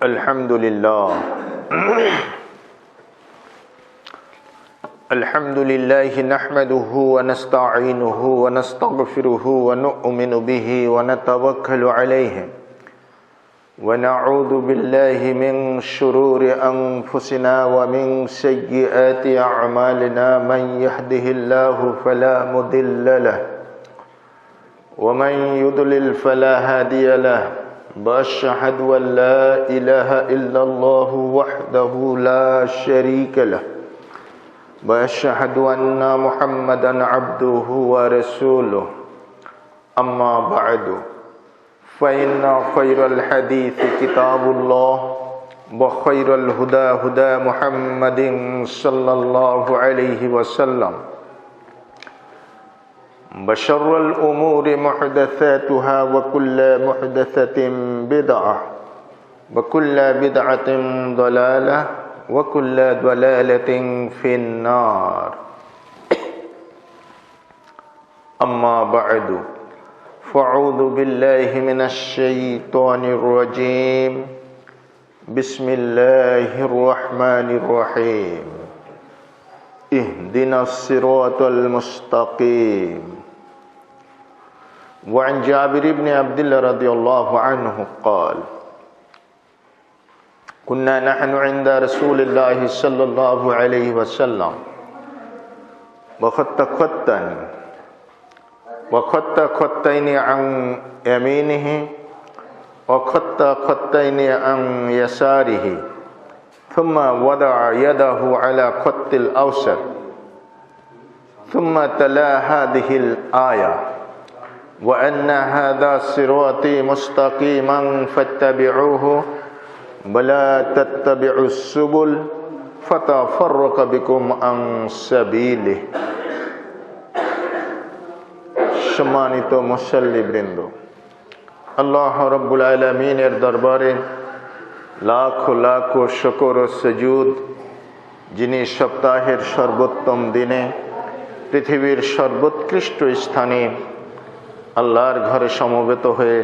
الحمد لله الحمد لله نحمده ونستعينه ونستغفره ونؤمن به ونتوكل عليه ونعوذ بالله من شرور أنفسنا ومن سيئات أعمالنا من يهده الله فلا مضل له ومن يضلل فلا هادي له وأشهد أن لا إله إلا الله وحده لا شريك له وأشهد أن محمدا عبده ورسوله أما بعد فإن خير الحديث كتاب الله وخير الهدى هدى محمد صلى الله عليه وسلم وشر الأمور محدثاتها وكل محدثة بدعة وكل بدعة ضلالة وكل ضلالة في النار أما بعد فأعوذ بالله من الشيطان الرجيم بسم الله الرحمن الرحيم اهدنا الصراط المستقيم وعن جابر بن عبد الله رضي الله عنه قال كنا نحن عند رسول الله صلى الله عليه وسلم وخط خطين عن يمينه وخط خطين عن يساره ثم وضع يده على خط الأوسط ثم تلا هذه الآية وأن هذا صراطي مستقيما فاتبعوه ولا تتبعوا السبل فتفرق بكم عن سبيله সম্মানিত মুসল্লিবৃন্দ, আল্লাহ রাব্বুল আলামিনের দরবারে লাখো লাখো শুকর ও সুজুদ, যিনি সপ্তাহের সর্বোত্তম দিনে পৃথিবীর সর্বোৎকৃষ্ট স্থানে আল্লাহর ঘরে সমবেত হয়ে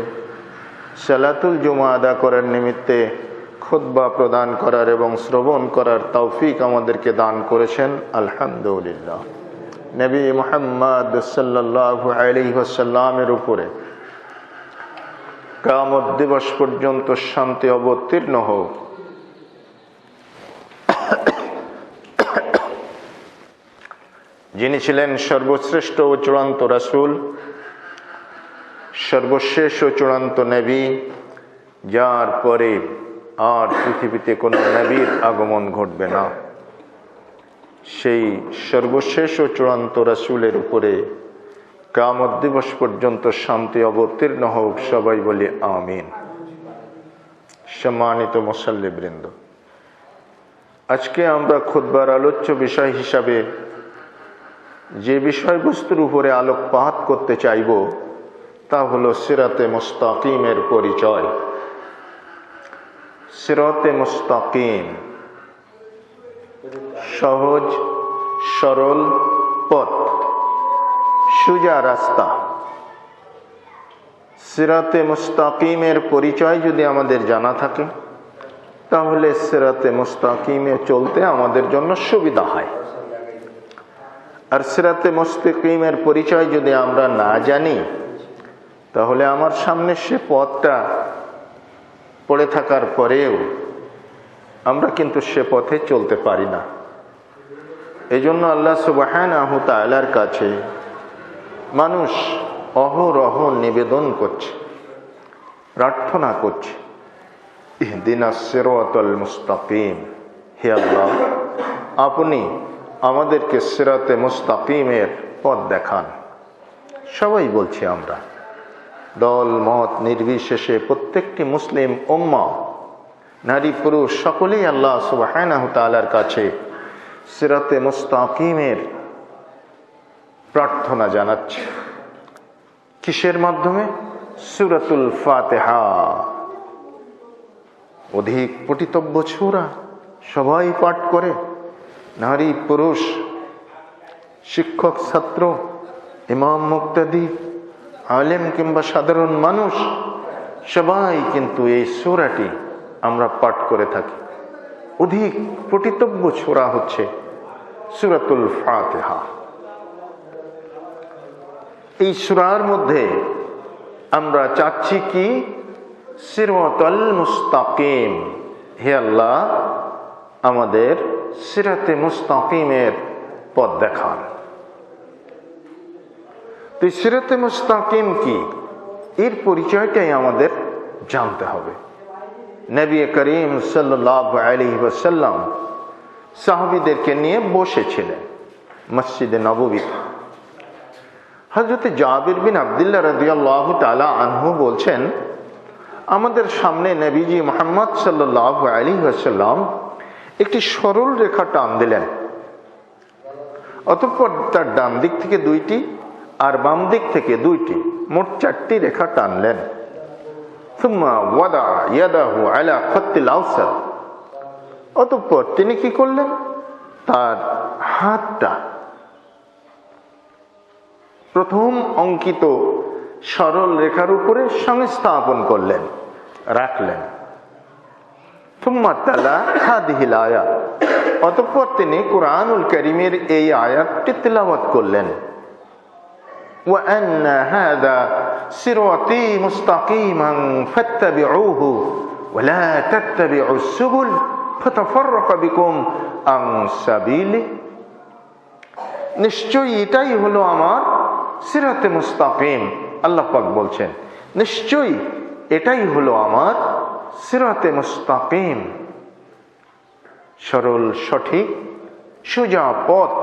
সালাতুল জুমা আদা করার নিমিত্তে খুতবা প্রদান করার এবং শ্রবণ করার তৌফিক আমাদেরকে দান করেছেন। আলহামদুলিল্লাহ। নবী মুহাম্মদ সাল্লাল্লাহু আলাইহি ওয়াসাল্লামের উপরে কিয়ামত দিবস পর্যন্ত শান্তি অবতীর্ণ হোক। যিনি ছিলেন সর্বশ্রেষ্ঠ ও চূড়ান্ত রাসূল, সর্বশেষ ও চূড়ান্ত নবী, যার পরে আর পৃথিবীতে কোনো নবীর আগমন ঘটবে না, সেই সর্বশেষ ও চূড়ান্ত রাসূলের উপরে কিয়ামত দিবস পর্যন্ত শান্তি অবতীর্ণ হোক। সবাই বলি আমিন। সম্মানিত মুসল্লিবৃন্দ, আজকে আমরা খুতবার আলোচ্য বিষয় হিসাবে যে বিষয়বস্তুর উপরে আলোকপাত করতে চাইব তা হলো সিরাতে মুস্তাকিমের পরিচয়। সিরাতে মুস্তাকিম, সহজ সরল পথ, সোজা রাস্তা। সিরাতে মুস্তাকিমের পরিচয় যদি আমাদের জানা থাকে তাহলে সিরাতে মুস্তাকিমে চলতে আমাদের জন্য সুবিধা হয়। আর সিরাতে মুস্তাকিমের পরিচয় যদি আমরা না জানি তাহলে আমার সামনে সে পথটা পড়ে থাকার পরেও আমরা কিন্তু সে পথে চলতে পারি না। এই জন্য আল্লাহ সুবহানাহু তাআলার কাছে মানুষ অহরহ নিবেদন করছে, প্রার্থনা করছে, ইহদিনাস সিরাতাল মুস্তাকিম, হে আল্লাহ আপনি আমাদেরকে সিরাতে মুস্তাকিমের পথ দেখান। সবাই বলছি আমরা, দল মত নির্বিশেষে প্রত্যেকটি মুসলিম উম্মাহ, নারী পুরুষ সকলেই আল্লাহ সুবহানাহু তাআলার কাছে সিরাতে মুস্তাকিমের প্রার্থনা জানাচ্ছে। কিসের মাধ্যমে? সূরাতুল ফাতিহা, অধিক পঠিতব্য সূরা, সবাই পাঠ করে, নারী পুরুষ, শিক্ষক ছাত্র, ইমাম মুক্তাদি, আলেম কিংবা সাধারণ মানুষ সবাই কিন্তু এই সূরাটি আমরা পাঠ করে থাকি। অধিক পঠিতব্য সূরা হচ্ছে সূরাতুল ফাতিহা। এই সূরার মধ্যে আমরা চাচ্ছি কি? সিরাতাল মুস্তাকিম, হে আল্লাহ আমাদের সিরাতে মুস্তাকিমের পথ দেখান। তো সিরাতে মুস্তাকিম কি, এর পরিচয়টাই আমাদের জানতে হবে। নবী করিম সাল্লাল্লাহু আলাইহি ওয়াসাল্লাম সাহাবীদেরকে নিয়ে বসেছিলেন মসজিদে নববীতে। হযরত জাবির বিন আব্দুল্লাহ রাদিয়াল্লাহু তাআলা আনহু বলছেন, আমাদের সামনে নবীজি মুহাম্মদ সাল্লাল্লাহু আলাইহি ওয়াসাল্লাম একটি সরল রেখা টান দিলেন। অতঃপর তার ডান দিক থেকে দুইটি আর বাম দিক থেকে দুইটি, মোট 4টি রেখা টানলেন। সুম্মা ওয়াদা ইয়াদাহু আলা খাত্তিল আওসাত, অতঃপর তিনি কি করলেন? তার হাতটা প্রথম অঙ্কিত সরল রেখার উপরে সংস্থাপন করলেন, রাখলেন। সুম্মা তালা হাদিহিল আয়াত, অতঃপর তিনি কুরআনুল কারীমের এই আয়াতটি তিলাওয়াত করলেন। ওয়া আন্না হাযা সিরাতী মুস্তাকিমান ফাত্তাবিউহু ওয়া লা তাত্তাবিউস সুবুল ফাতাফাররাকা বিকুম আন সাবিলি, নিশ্চয়ই এটাই হলো আমার সিরাতে মুস্তাকিম। আল্লাহ পাক বলছেন, নিশ্চয়ই এটাই হলো আমার সিরাতে মুস্তাকিম, সরল সঠিক সোজা পথ।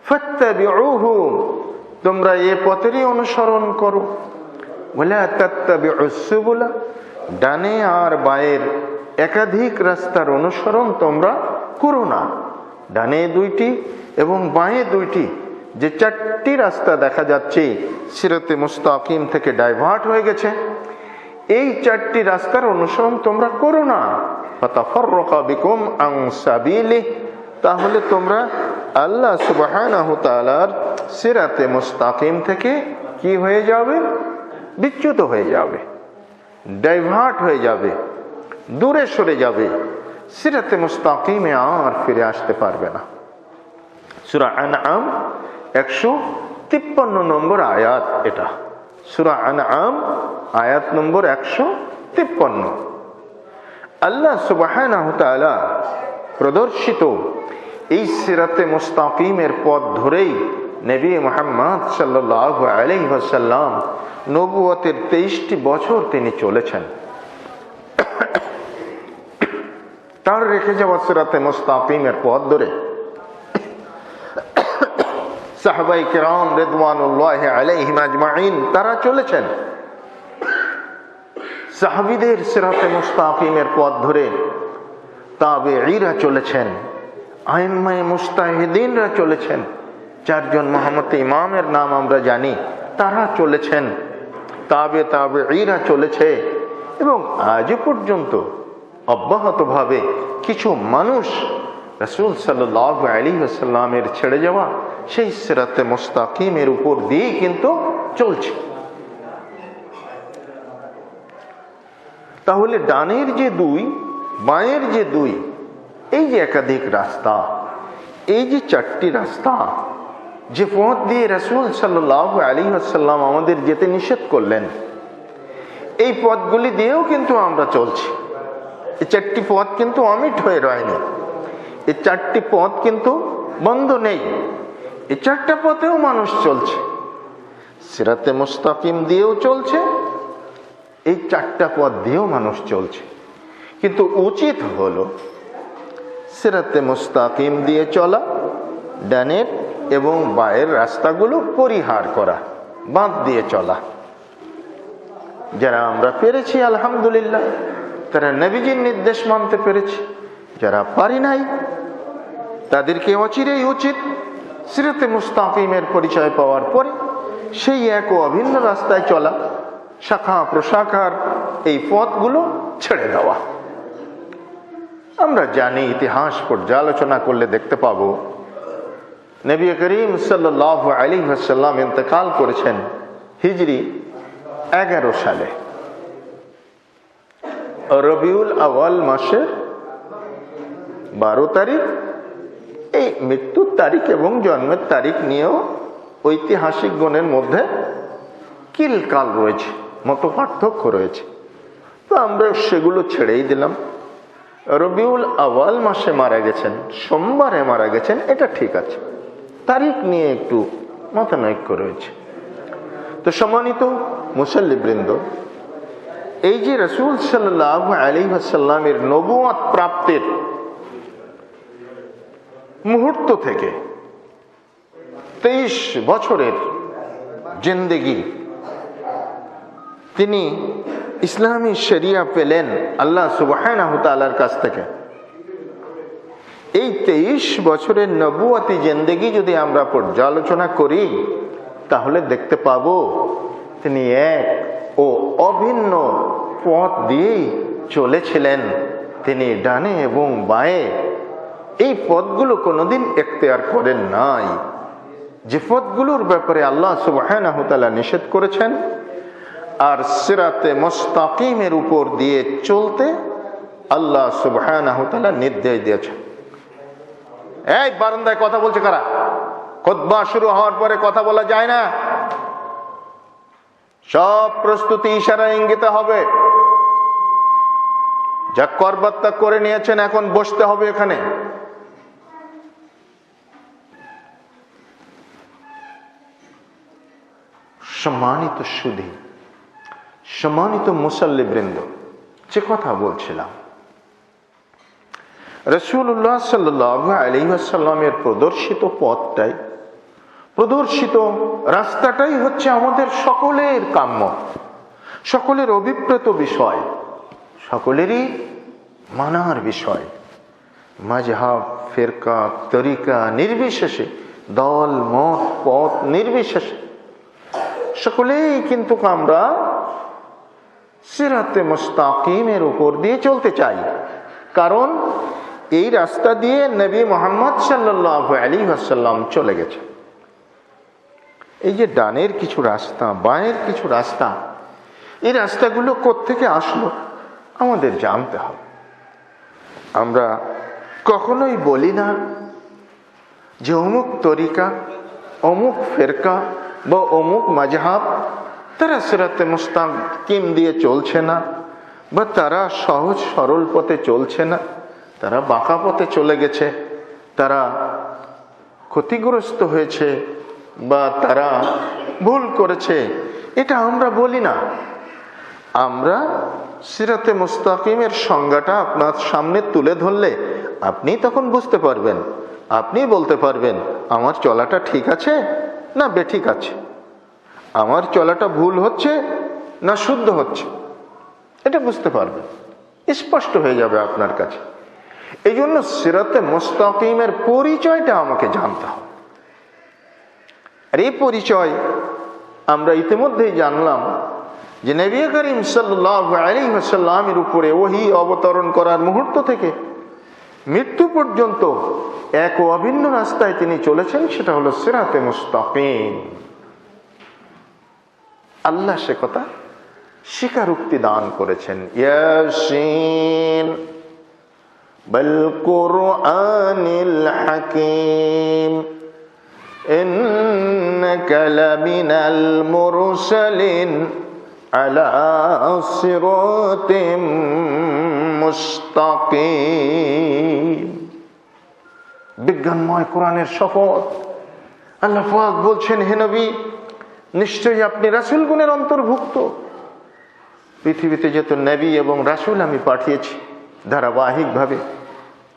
ফাত্তাবিউহু, তোমরা এই পথেরই অনুসরণ করো। ওয়ালা তাত্তাবিউস সুবুলা, ডানে আর বায়ের একাধিক রাস্তার অনুসরণ তোমরা করো না। ডানে 2টি এবং বাঁয়ে 2টি, যে 4টি রাস্তা দেখা যাচ্ছে সিরাতে মুস্তাকিম থেকে ডাইভার্ট হয়ে গেছে, এই 4টি রাস্তার অনুসরণ তোমরা করো না। ফাতাফাররাকা বিকুম আন সাবিলি, তাহলে তোমরা আল্লাহ সুবহানাহু তাআলার সিরাতে মুস্তাকিম থেকে কি হয়ে যাবে? বিচ্যুত হয়ে যাবে, ডাইভার্ট হয়ে যাবে, দূরে সরে যাবে, সিরাতে মুস্তাকিমে আর ফিরে আসতে পারবে না। সূরা আনআম 153 নম্বর আয়াত, এটা সূরা আনআম আয়াত নম্বর 153। আল্লাহ সুবহানাহু তাআলা প্রদর্শিত এই সিরাতে মুস্তাকিমের পথ ধরেই নবী মুহাম্মদ সাল্লাল্লাহু আলাইহি ওয়াসাল্লাম নবুয়তের 23টি বছর তিনি চলেছেন। তার রেখে যাওয়া সিরাতে মুস্তাকিমের পথ ধরে সাহাবায়ে কিরাম রিদওয়ানুল্লাহি আলাইহিম আজমাইন তারা চলেছেন। সাহাবীদের সিরাতে মুস্তাকিমের পথ ধরে তাবেঈরা চলেছেন, আইম্মায়ে মুজতাহিদিনরা চলেছেন, 4 জন মুহাম্মদ ইমামের নাম আমরা জানি, তারা চলেছেন, তাবেঈরা চলেছে, এবং আজ পর্যন্ত অব্যাহতভাবে কিছু মানুষ রাসূল সাল্লাল্লাহু আলাইহি ওয়াসাল্লামের ছেড়ে যাওয়া সেই সিরাতে মুস্তাকিমের উপর দিয়ে কিন্তু চলছে। তাহলে ডানের যে 2, বাঁয়ের যে 2, এই যে একাধিক রাস্তা, এই যে 4টি রাস্তা, যে পথ দিয়ে রাসূল সাল্লাল্লাহু আলাইহি ওয়াসাল্লাম আমাদের যেতে নিষেধ করলেন, এই পথগুলি দিয়েও কিন্তু আমরা চলছি। এই 4টি পথ কিন্তু অমিট হয়ে রয়নি, এই 4টি পথ কিন্তু বন্ধ নেই, এই 4টা পথেও মানুষ চলছে, সিরাতে মুস্তাকিম দিয়েও চলছে, এই 4টা পথ দিয়েও মানুষ চলছে। কিন্তু উচিত হলো সিরাতে মুস্তাকিম দিয়ে চলা, ডানের এবং বায়ের রাস্তাগুলো পরিহার করা, বাদ দিয়ে চলা। যারা আমরা পেরেছি আলহামদুলিল্লাহ, তারা নবীজির নির্দেশ মানতে পেরেছি। যারা পারি নাই, তাদেরকে অচিরেই উচিত সিরাতে মুস্তাকিমের পরিচয় পাওয়ার পরে সেই এক ও অভিন্ন রাস্তায় চলা, শাখা প্রশাখার এই পথগুলো ছেড়ে দেওয়া। আমরা জানি, ইতিহাস পর্যালোচনা করলে দেখতে পাবো নবী করিম সাল্লাল্লাহু আলাইহি ওয়াসাল্লাম ইন্তেকাল করেছেন হিজরি 11 সালে। রবিউল আওয়াল মাসের 12 তারিখ। এই মৃত্যুর তারিখ এবং জন্মের তারিখ নিয়েও ঐতিহাসিক গণের মধ্যে কিলকাল রয়েছে, মত পার্থক্য রয়েছে। তো আমরা সেগুলো ছেড়েই দিলাম। রবিউল আওয়াল মাসে মারা গেছেন, সোমবারে মারা গেছেন, এটা ঠিক আছে। তারিখ নিয়ে একটু মতানৈক্য রয়েছে। তো সম্মানিত মুসল্লিবৃন্দ, এই যে রাসূল সাল্লাল্লাহু আলাইহি ওয়াসাল্লামের নবুয়ত প্রাপ্তির মুহূর্ত থেকে 23 বছরের জিন্দেগি তিনি ইসলামী শরিয়া পেলেন আল্লাহ সুবহানাহু তাআলার কাছ থেকে। এই 23 বছরের নবুয়তি জিন্দেগি যদি আমরা পর্যালোচনা করি তাহলে দেখতে পাবো তিনি এক ও অভিন্ন পথ দিয়েই চলেছিলেন। তিনি ডানে এবং বাঁয়ে এই পথগুলো কোনোদিন এখতিয়ার করেন নাই। যে পথগুলোর ব্যাপারে আল্লাহ সুবহানাহু তাআলা নিষেধ করেছেন আর সিরাতে মুস্তাকিমের উপর দিয়ে চলতে আল্লাহ সুবহানাহু তাআলা নির্দেশ দিয়েছেন। এই বারান্দায় কথা বলছে কারা? খুতবা শুরু হওয়ার পরে কথা বলা যায় না। সব প্রস্তুতি ইশারা ইঙ্গিতে হবে। যা করবার তা করে নিয়েছেন, এখন বসতে হবে এখানে। সম্মানিত সুধী, সম্মানিত মুসল্লিবৃন্দ, যে কথা বলছিলাম, রাসূলুল্লাহ সাল্লাল্লাহু আলাইহি ওয়াসাল্লামের প্রদর্শিত পথটাই, প্রদর্শিত রাস্তাটাই হচ্ছে আমাদের সকলের কাম্য, সকলের অভিপ্রেত বিষয়, সকলেরই মানার বিষয়। মাযহাব, ফিরকা, তরিকা নির্বিশেষে, দল মত পথ নির্বিশেষে সকলেই কিন্তু আমরা সিরাতে মুস্তাকিমের উপর দিয়ে চলতে চাই। কারণ এই রাস্তা দিয়ে নবী মুহাম্মদ সাল্লাল্লাহু আলাইহি ওয়াসাল্লাম চলে গেছে। এই যে ডানের কিছু রাস্তা, বাঁয়ের কিছু রাস্তা, এই রাস্তাগুলো কোত্থেকে আসলো আমাদের জানতে হবে। আমরা কখনোই বলি না যে অমুক তরিকা, অমুক ফিরকা বা অমুক মাযহাব তারা সিরাতে মুস্তাকিম দিয়ে চলছে না, বা তারা সহজ সরল পথে চলছে না, তারা বাঁকা পথে চলে গেছে, তারা ক্ষতিগ্রস্ত হয়েছে বা তারা ভুল করেছে। এটা আমরা বলি না। আমরা সিরাতে মুস্তাকিমের সংজ্ঞাটা আপনার সামনে তুলে ধরলে আপনি তখন বুঝতে পারবেন, আপনি বলতে পারবেন আমার চলাটা ঠিক আছে না বেঠিক আছে, আমার চলাটা ভুল হচ্ছে না শুদ্ধ হচ্ছে, এটা বুঝতে পারবেন, স্পষ্ট হয়ে যাবে আপনার কাছে। এই জন্য সিরাতে মুস্তাকিমের পরিচয়টা আমাকে জানতে হবে। আর এই পরিচয় আমরা ইতিমধ্যেই জানলাম যে নবী করিম সাল্লাল্লাহু আলাইহি ওয়াসাল্লামের উপরে ওহী অবতরণ করার মুহূর্ত থেকে মৃত্যু পর্যন্ত এক ও অভিন্ন রাস্তায় তিনি চলেছেন, সেটা হলো সিরাতে মুস্তাকিম। আল্লাহ সে কথা স্বীকারোক্তি দান করেছেন। ইয়াসিন বল কুরআনিল হাকীম ইন্নাকা লামিনাল মুরসালিন আলা সিরাতিম মুস্তাকিম। বিজ্ঞানময় কোরআনের শপথ। আল্লাহ পাক বলছেন, হে নবী, নিশ্চয়ই আপনি রাসূল গুণের অন্তর্ভুক্ত। পৃথিবীতে যত নবী এবং রাসূল আমি পাঠিয়েছি ধারাবাহিকভাবে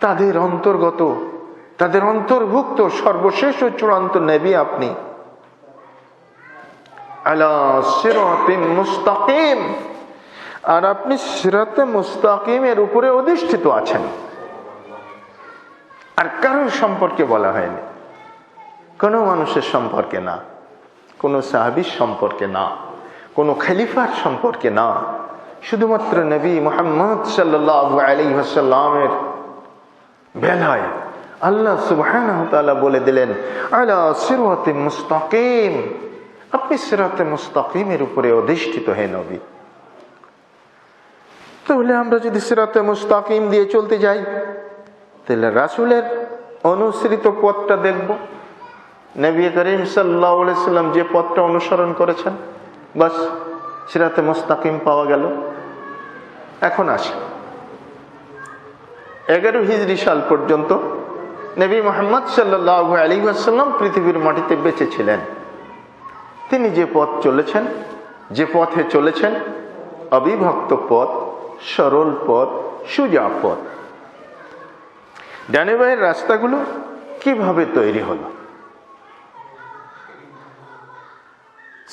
তাদের অন্তর্গত, তাদের অন্তর্ভুক্ত সর্বশেষ ও চূড়ান্ত নবী আপনি। আলা সিরাতিম মুস্তাকিম, আর আপনি সিরাতে মুস্তাকিমের উপরে অধিষ্ঠিত আছেন। আর কারোর সম্পর্কে বলা হয়নি, কোনো মানুষের সম্পর্কে না, কোনো সাহাবীর সম্পর্কে না, কোনো খলিফার সম্পর্কে না, শুধুমাত্র নবী মুহাম্মদ সাল্লাল্লাহু আলাইহি ওয়াসাল্লামের বেলায় আল্লাহ সুবহানাহু ওয়া তাআলা বলে দিলেন, আলা সিরাতিম মুস্তাকিম, আপনি সিরাতে মুস্তাকিমের উপরে অধিষ্ঠিত হে নবী। তাহলে আমরা যদি সিরাতে মুস্তাকিম দিয়ে চলতে যাই, তাহলে রাসূলের অনুসৃত পথটা দেখব। নবী করিম সাল্লাল্লাহু আলাইহি সাল্লাম যে পথটা অনুসরণ করেছেন, বাস সিরাতে মুস্তাকিম পাওয়া গেল। এখন আসি 11 হিজরি সাল পর্যন্ত নবী মুহাম্মদ সাল্লাল্লাহু আলাইহি ওয়াসাল্লাম পৃথিবীর মাটিতে বেঁচে ছিলেন। তিনি যে পথ চলেছেন, যে পথে চলেছেন, অবিভক্ত পথ, সরল পথ, সোজা পথ। ডানে বাঁয়ের রাস্তাগুলো কিভাবে তৈরি হলো?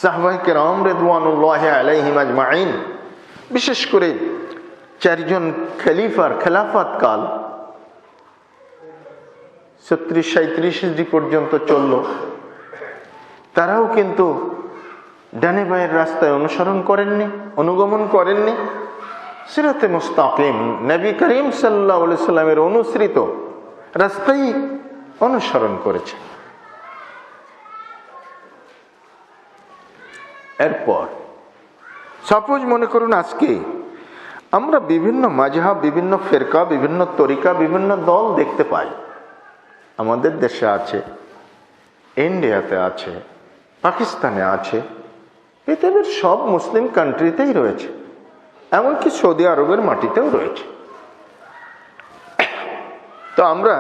সাহাবায়ে কেরাম রিদওয়ানুল্লাহি আলাইহিম আজমাইন, বিশেষ করে 4 জন খলিফার খেলাফত কাল 36-37 হিজরি পর্যন্ত চলল। তারাও কিন্তু ডানে বাঁয়ের রাস্তায় অনুসরণ করেননি, অনুগমন করেননি। সিরাতে মুস্তাকিম নবী করিম সাল্লাল্লাহু আলাইহি সাল্লামের অনুসৃত রাস্তাই অনুসরণ করেছে। এরপর সাপোজ মনে করুন আজকে আমরা বিভিন্ন মাযহাব, বিভিন্ন ফিরকা, বিভিন্ন তরিকা, বিভিন্ন দল দেখতে পাই। আমাদের দেশে আছে, ইন্ডিয়াতে আছে, পাকিস্তানে আছে, পৃথিবীর সব মুসলিম কান্ট্রিতেই রয়েছে, এমনকি সৌদি আরবের মাটিতেও রয়েছে। তো আমরা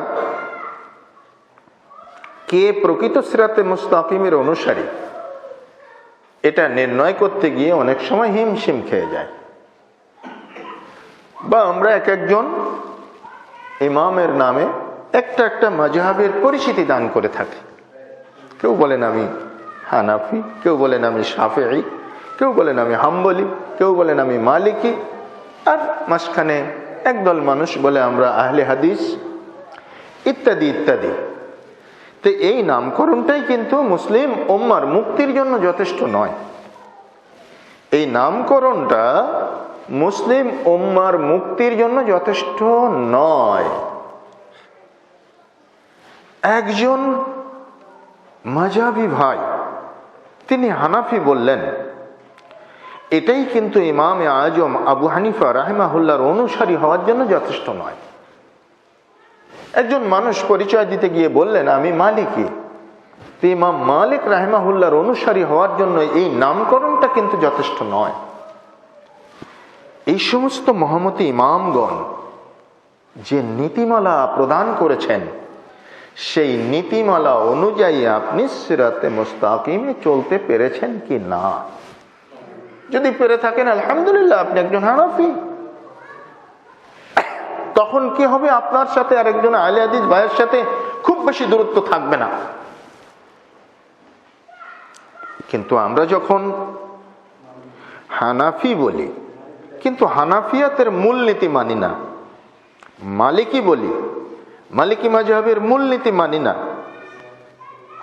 কে প্রকৃত সিরাতে মুস্তাকিমের অনুসারী, এটা নির্ণয় করতে গিয়ে অনেক সময় হিমশিম খেয়ে যায়। বা আমরা এক একজন ইমামের নামে একটা একটা মাযহাবের পরিচিতি দান করে থাকি। কেউ বলেন আমি হানাফি, কেউ বলেন আমি শাফিঈ, কেউ বলেন আমি হাম্বলি, কেউ বলেন আমি মালিকি, আর মাঝখানে একদল মানুষ বলে আমরা আহলে হাদিস, ইত্যাদি ইত্যাদি। তো এই নামকরণটাই কিন্তু মুসলিম উম্মার মুক্তির জন্য যথেষ্ট নয়। এই নামকরণটা মুসলিম উম্মার মুক্তির জন্য যথেষ্ট নয়। একজন মাযহাবী ভাই তিনি হানাফি বললেন, এটাই কিন্তু ইমামে আজম আবু হানিফা রাহিমাহুল্লাহর অনুসারী হওয়ার জন্য যথেষ্ট নয়। একজন মানুষ পরিচয় দিতে গিয়ে বললেন আমি মালিকি, তো ইমাম মালিক রাহিমাহুল্লাহর অনুসারী হওয়ার জন্য এই নামকরণটা কিন্তু যথেষ্ট নয়। এই সমস্ত মহামতি ইমামগণ যে নীতিমালা প্রদান করেছেন, সেই নীতিমালা অনুযায়ী আপনি সিরাতে মুস্তাকিমে চলতে পেরেছেন কি না? যদি পেরে থাকেন আলহামদুলিল্লাহ, আপনি একজন হানাফি। তখন কি হবে? আপনার সাথে আরেকজন আহলে হাদিস ভাইয়ের সাথে খুব বেশি দূরত্ব থাকবে না। কিন্তু আমরা যখন হানাফি বলি কিন্তু হানাফিয়াতের মূলনীতি মানি না, মালিকি বলি, মালিকি মাযহাবের মূলনীতি মানি না,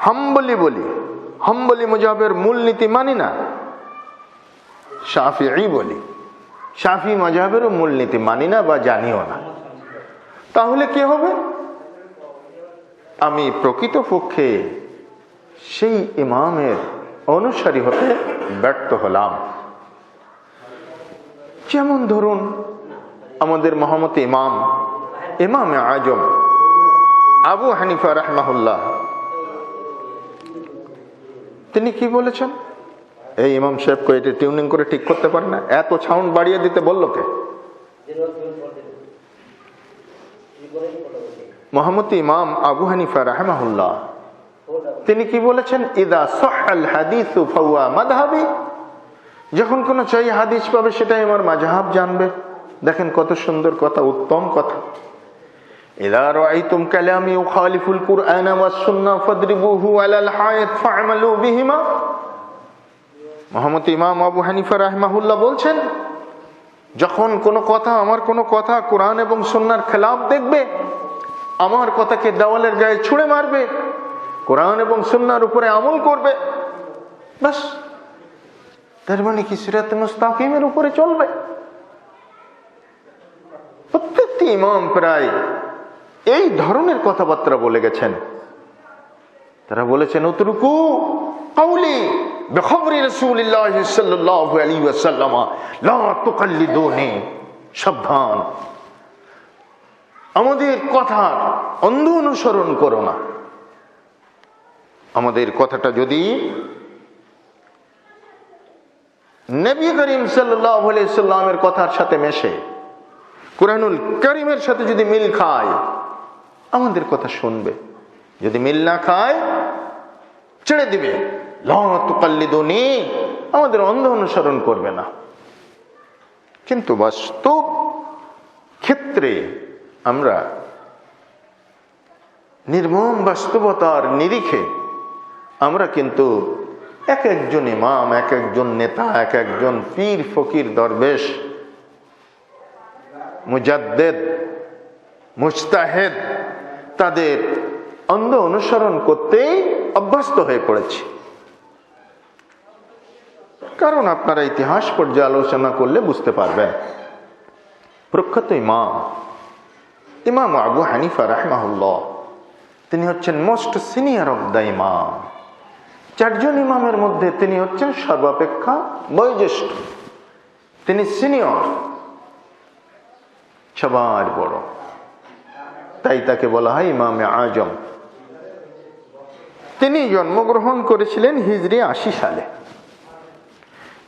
হাম্বলি বলি, হাম্বলি মাযহাবের মূলনীতি মানি না, শাফিঈ বলি, শাফি মাযহাবেরও মূলনীতি মানি না বা জানিও না, তাহলে কি হবে? আমি প্রকৃতপক্ষে সেই ইমামের অনুসারী হতে ব্যর্থ হলাম। যেমন ধরুন আমাদের মহামতি ইমাম, ইমামে আজম আবু হানিফা রাহমাহুল্লাহ, তিনি কি বলেছেন? এই ইমাম সাহেবকে এটা টিউনিং করে ঠিক করতে পারে না, এত সাউন্ড বাড়িয়ে দিতে বলল কে? মহামতি ইমাম আবু হানিফা রাহমাহুল্লাহ তিনি কি বলেছেন? ইদা সাহহাল হাদিসু ফাহুয়া মাযহাবি, যখন কোন সহিহ হাদিস পাবে সেটাই আমার মাযহাব জানবে। দেখেন কত সুন্দর কথা, উত্তম কথা। ইদা রাআইতুম কালামি ইউখালিফুল কুরআন ওয়াস সুন্নাহ ফাদরিবুহু আলাল হায়াত ফা'মালু বিহিমা। মহামতি ইমাম আবু হানিফা রাহমাহুল্লাহ বলছেন, যখন কোন কথা, আমার কোন কথা কোরআন এবং সুন্নাহর খেলাফ দেখবে, আমার কথাকে দেওয়ালের গায়ে ছুঁড়ে মারবে, কোরআন এবং সুন্নাহর উপরে আমল করবে, বাস। তার মানে কি সিরাতে মুস্তাকিমের উপরে চলবে। প্রত্যেকটি ইমাম প্রায় এই ধরনের কথাবার্তা বলে গেছেন। তারা বলেছেন উতরুকু কাউলি বিখবরি রাসূলিল্লাহ সাল্লাল্লাহু আলাইহি ওয়াসাল্লাম লা তুকাল্লিদুনি। সাবধান, আমাদের কথার অন্ধ অনুসরণ করো না। আমাদের কথাটা যদি নবী করিম সাল্লাল্লাহু আলাইহি সাল্লামের কথার সাথে মেশে, কুরআনুল কারীমের সাথে যদি মিল খায়, আমাদের কথা শুনবে। যদি মিল না খায়, ছেড়ে দিবে। লা তুকাল্লিদুনি, আমাদের অন্ধ অনুসরণ করবে না। কিন্তু বাস্তব ক্ষেত্রে আমরা নির্মম বাস্তবতার নিরিখে আমরা কিন্তু এক একজন ইমাম, এক একজন নেতা, এক একজন পীর ফকির দরবেশ, মুজাদ্দেদ, মুজতাহিদ, তাদের অন্ধ অনুসরণ করতেই অভ্যস্ত হয়ে পড়েছি। কারণ আপনারা ইতিহাস পর্যালোচনা করলে বুঝতে পারবেন, প্রখ্যাত ইমাম আবু হানিফা রাহিমাহুল্লাহ, তিনি হচ্ছেন মোস্ট সিনিয়র অফ দ্য ইমাম। 4 জন ইমামের মধ্যে তিনি হচ্ছেন সর্বাপেক্ষা বয়োজ্যেষ্ঠ, তিনি সিনিয়র, সবার বড়, তাই তাকে বলা হয় ইমামে আজম। তিনি জন্মগ্রহণ করেছিলেন হিজরি 80 সালে,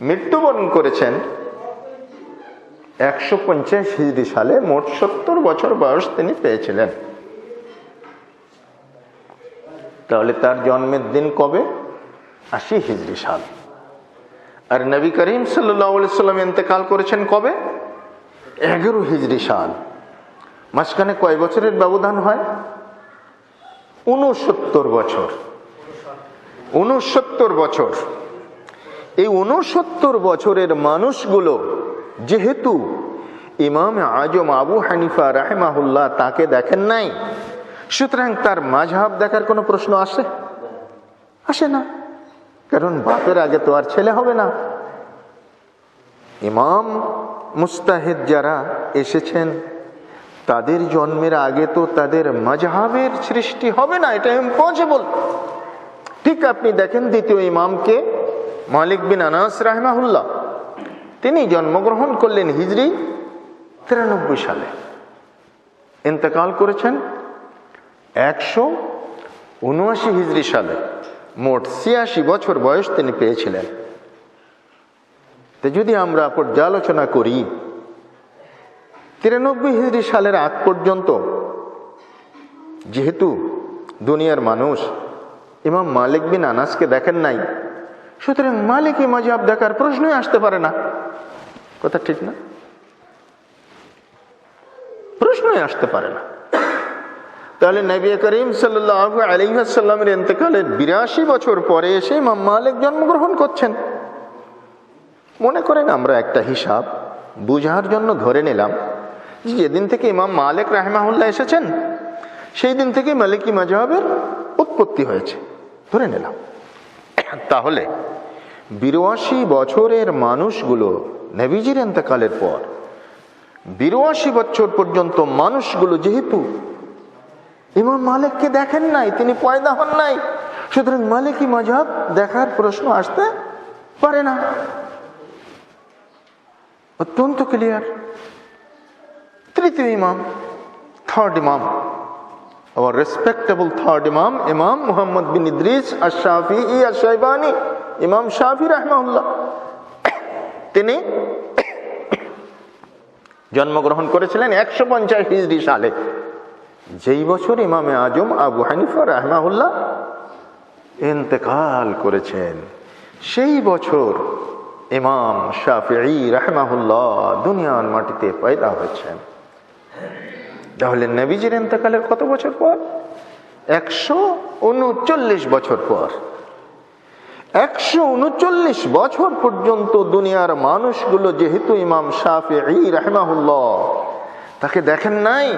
মৃত্যুবরণ করেছেন 150 হিজরি সালে। মোট 70 বছর বয়স তিনি পেয়েছিলেন। তাহলে তার জন্মের দিন কবে? 80 হিজরি সাল। আর নবী করিম সাল্লাল্লাহু আলাইহি সাল্লাম ইন্তেকাল করেছেন কবে? 11 হিজরি সাল। মাঝখানে কয় বছরের ব্যবধান হয়? 69 বছর। 69 বছর। এই 69 বছরের মানুষগুলো যেহেতু ইমাম আজম আবু হানিফা রাহিমাহুল্লাহ তাকে দেখেন নাই, সুতরাং তার মাযহাব দেখার কোনো প্রশ্ন আসে না। কারণ বাপের আগে তো আর ছেলে হবে না। ইমাম মুজতাহিদ যারা এসেছেন, তাদের জন্মের আগে তো তাদের মাযহাবের সৃষ্টি হবে না, এটা ইম্পসিবল। ঠিক আপনি দেখেন দ্বিতীয় ইমামকে, মালিক বিন আনাস রাহিমাহুল্লাহ, তিনি জন্মগ্রহণ করলেন হিজরি 93 সালে, ইন্তেকাল করেছেন 179 হিজরি সালে। মোট 86 বছর বয়স তিনি পেয়েছিলেন। তো যদি আমরা পর্যালোচনা করি, 93 হিজরি সালের আগ পর্যন্ত যেহেতু দুনিয়ার মানুষ ইমাম মালিক বিন আনাসকে দেখেন নাই, সুতরাং মালিকি মাযহাব দেখার প্রশ্নই আসতে পারে না। কথা ঠিক না? প্রশ্নই আসতে পারে না। তাহলে নবী করিম সাল্লাল্লাহু আলাইহি ওয়াসাল্লামের ইন্তেকালের 82 বছর পরে এসে ইমাম মালিক জন্মগ্রহণ করছেন। মনে করেন আমরা একটা হিসাব বুঝার জন্য ধরে নিলাম যে যেদিন থেকে ইমাম মালিক রাহিমাহুল্লাহ এসেছেন, সেই দিন থেকে মালিকি মাযহাবের উৎপত্তি হয়েছে, ধরে নিলাম। তাহলে 82 বছরের মানুষগুলো নবীজির ইন্তেকালের পর 82 বছর পর্যন্ত মানুষগুলো যেহেতু ইমাম মালিককে দেখেন নাই, তিনি পয়দা হন নাই, সুতরাং মালিকি মাযহাব দেখার প্রশ্ন আসতে পারে না। অত্যন্ত ক্লিয়ার। তৃতীয় ইমাম, থার্ড ইমাম, our respectable third imam, Imam Muhammad bin Idris ash-Shafi'i ash-Shaybani, Imam Shafi rahimahullah, তিনি জন্মগ্রহণ করেছিলেন 150 হিজরি সালে, যেই বছর ইমামে আজম আবু হানিফা রাহিমাহুল্লাহ ইন্তেকাল করেছেন। সেই বছর ইমাম শাফিঈ রাহিমাহুল্লাহ দুনিয়ার মাটিতে পয়দা হয়েছেন। তাহলে নবীজির ইন্তেকালের কত বছর পর? 139 বছর পর। 139 বছর পর্যন্ত দুনিয়ার মানুষগুলো যেহেতু ইমাম শাফিঈ রাহিমাহুল্লাহ তাকে দেখেন নাই,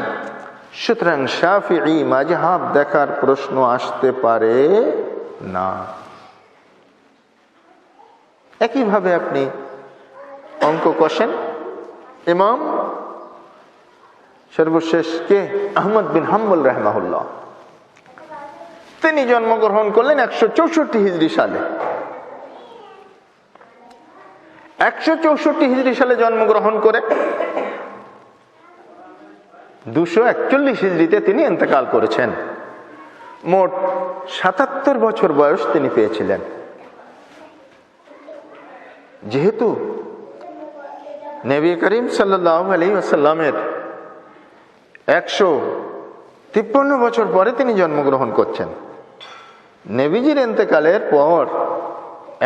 সুতরাং শাফিঈ মাযহাব দেখার প্রশ্ন আসতে পারে না। একইভাবে আপনি অঙ্ক কষেন, ইমাম সর্বশেষ কে? আহমদ বিন হাম্বল রাহিমাহুল্লাহ, তিনি জন্মগ্রহণ করলেন 164 হিজরি সালে। 164 হিজরি সালে জন্মগ্রহণ করে 241 হিজরিতে তিনি ইন্তেকাল করেছেন। মোট 77 বছর বয়স তিনি পেয়েছিলেন। যেহেতু নবী করিম সাল্লাল্লাহু আলাইহি ওয়াসাল্লামের 153 বছর পরে তিনি জন্মগ্রহণ করছেন, নবীজির ইন্তেকালের পর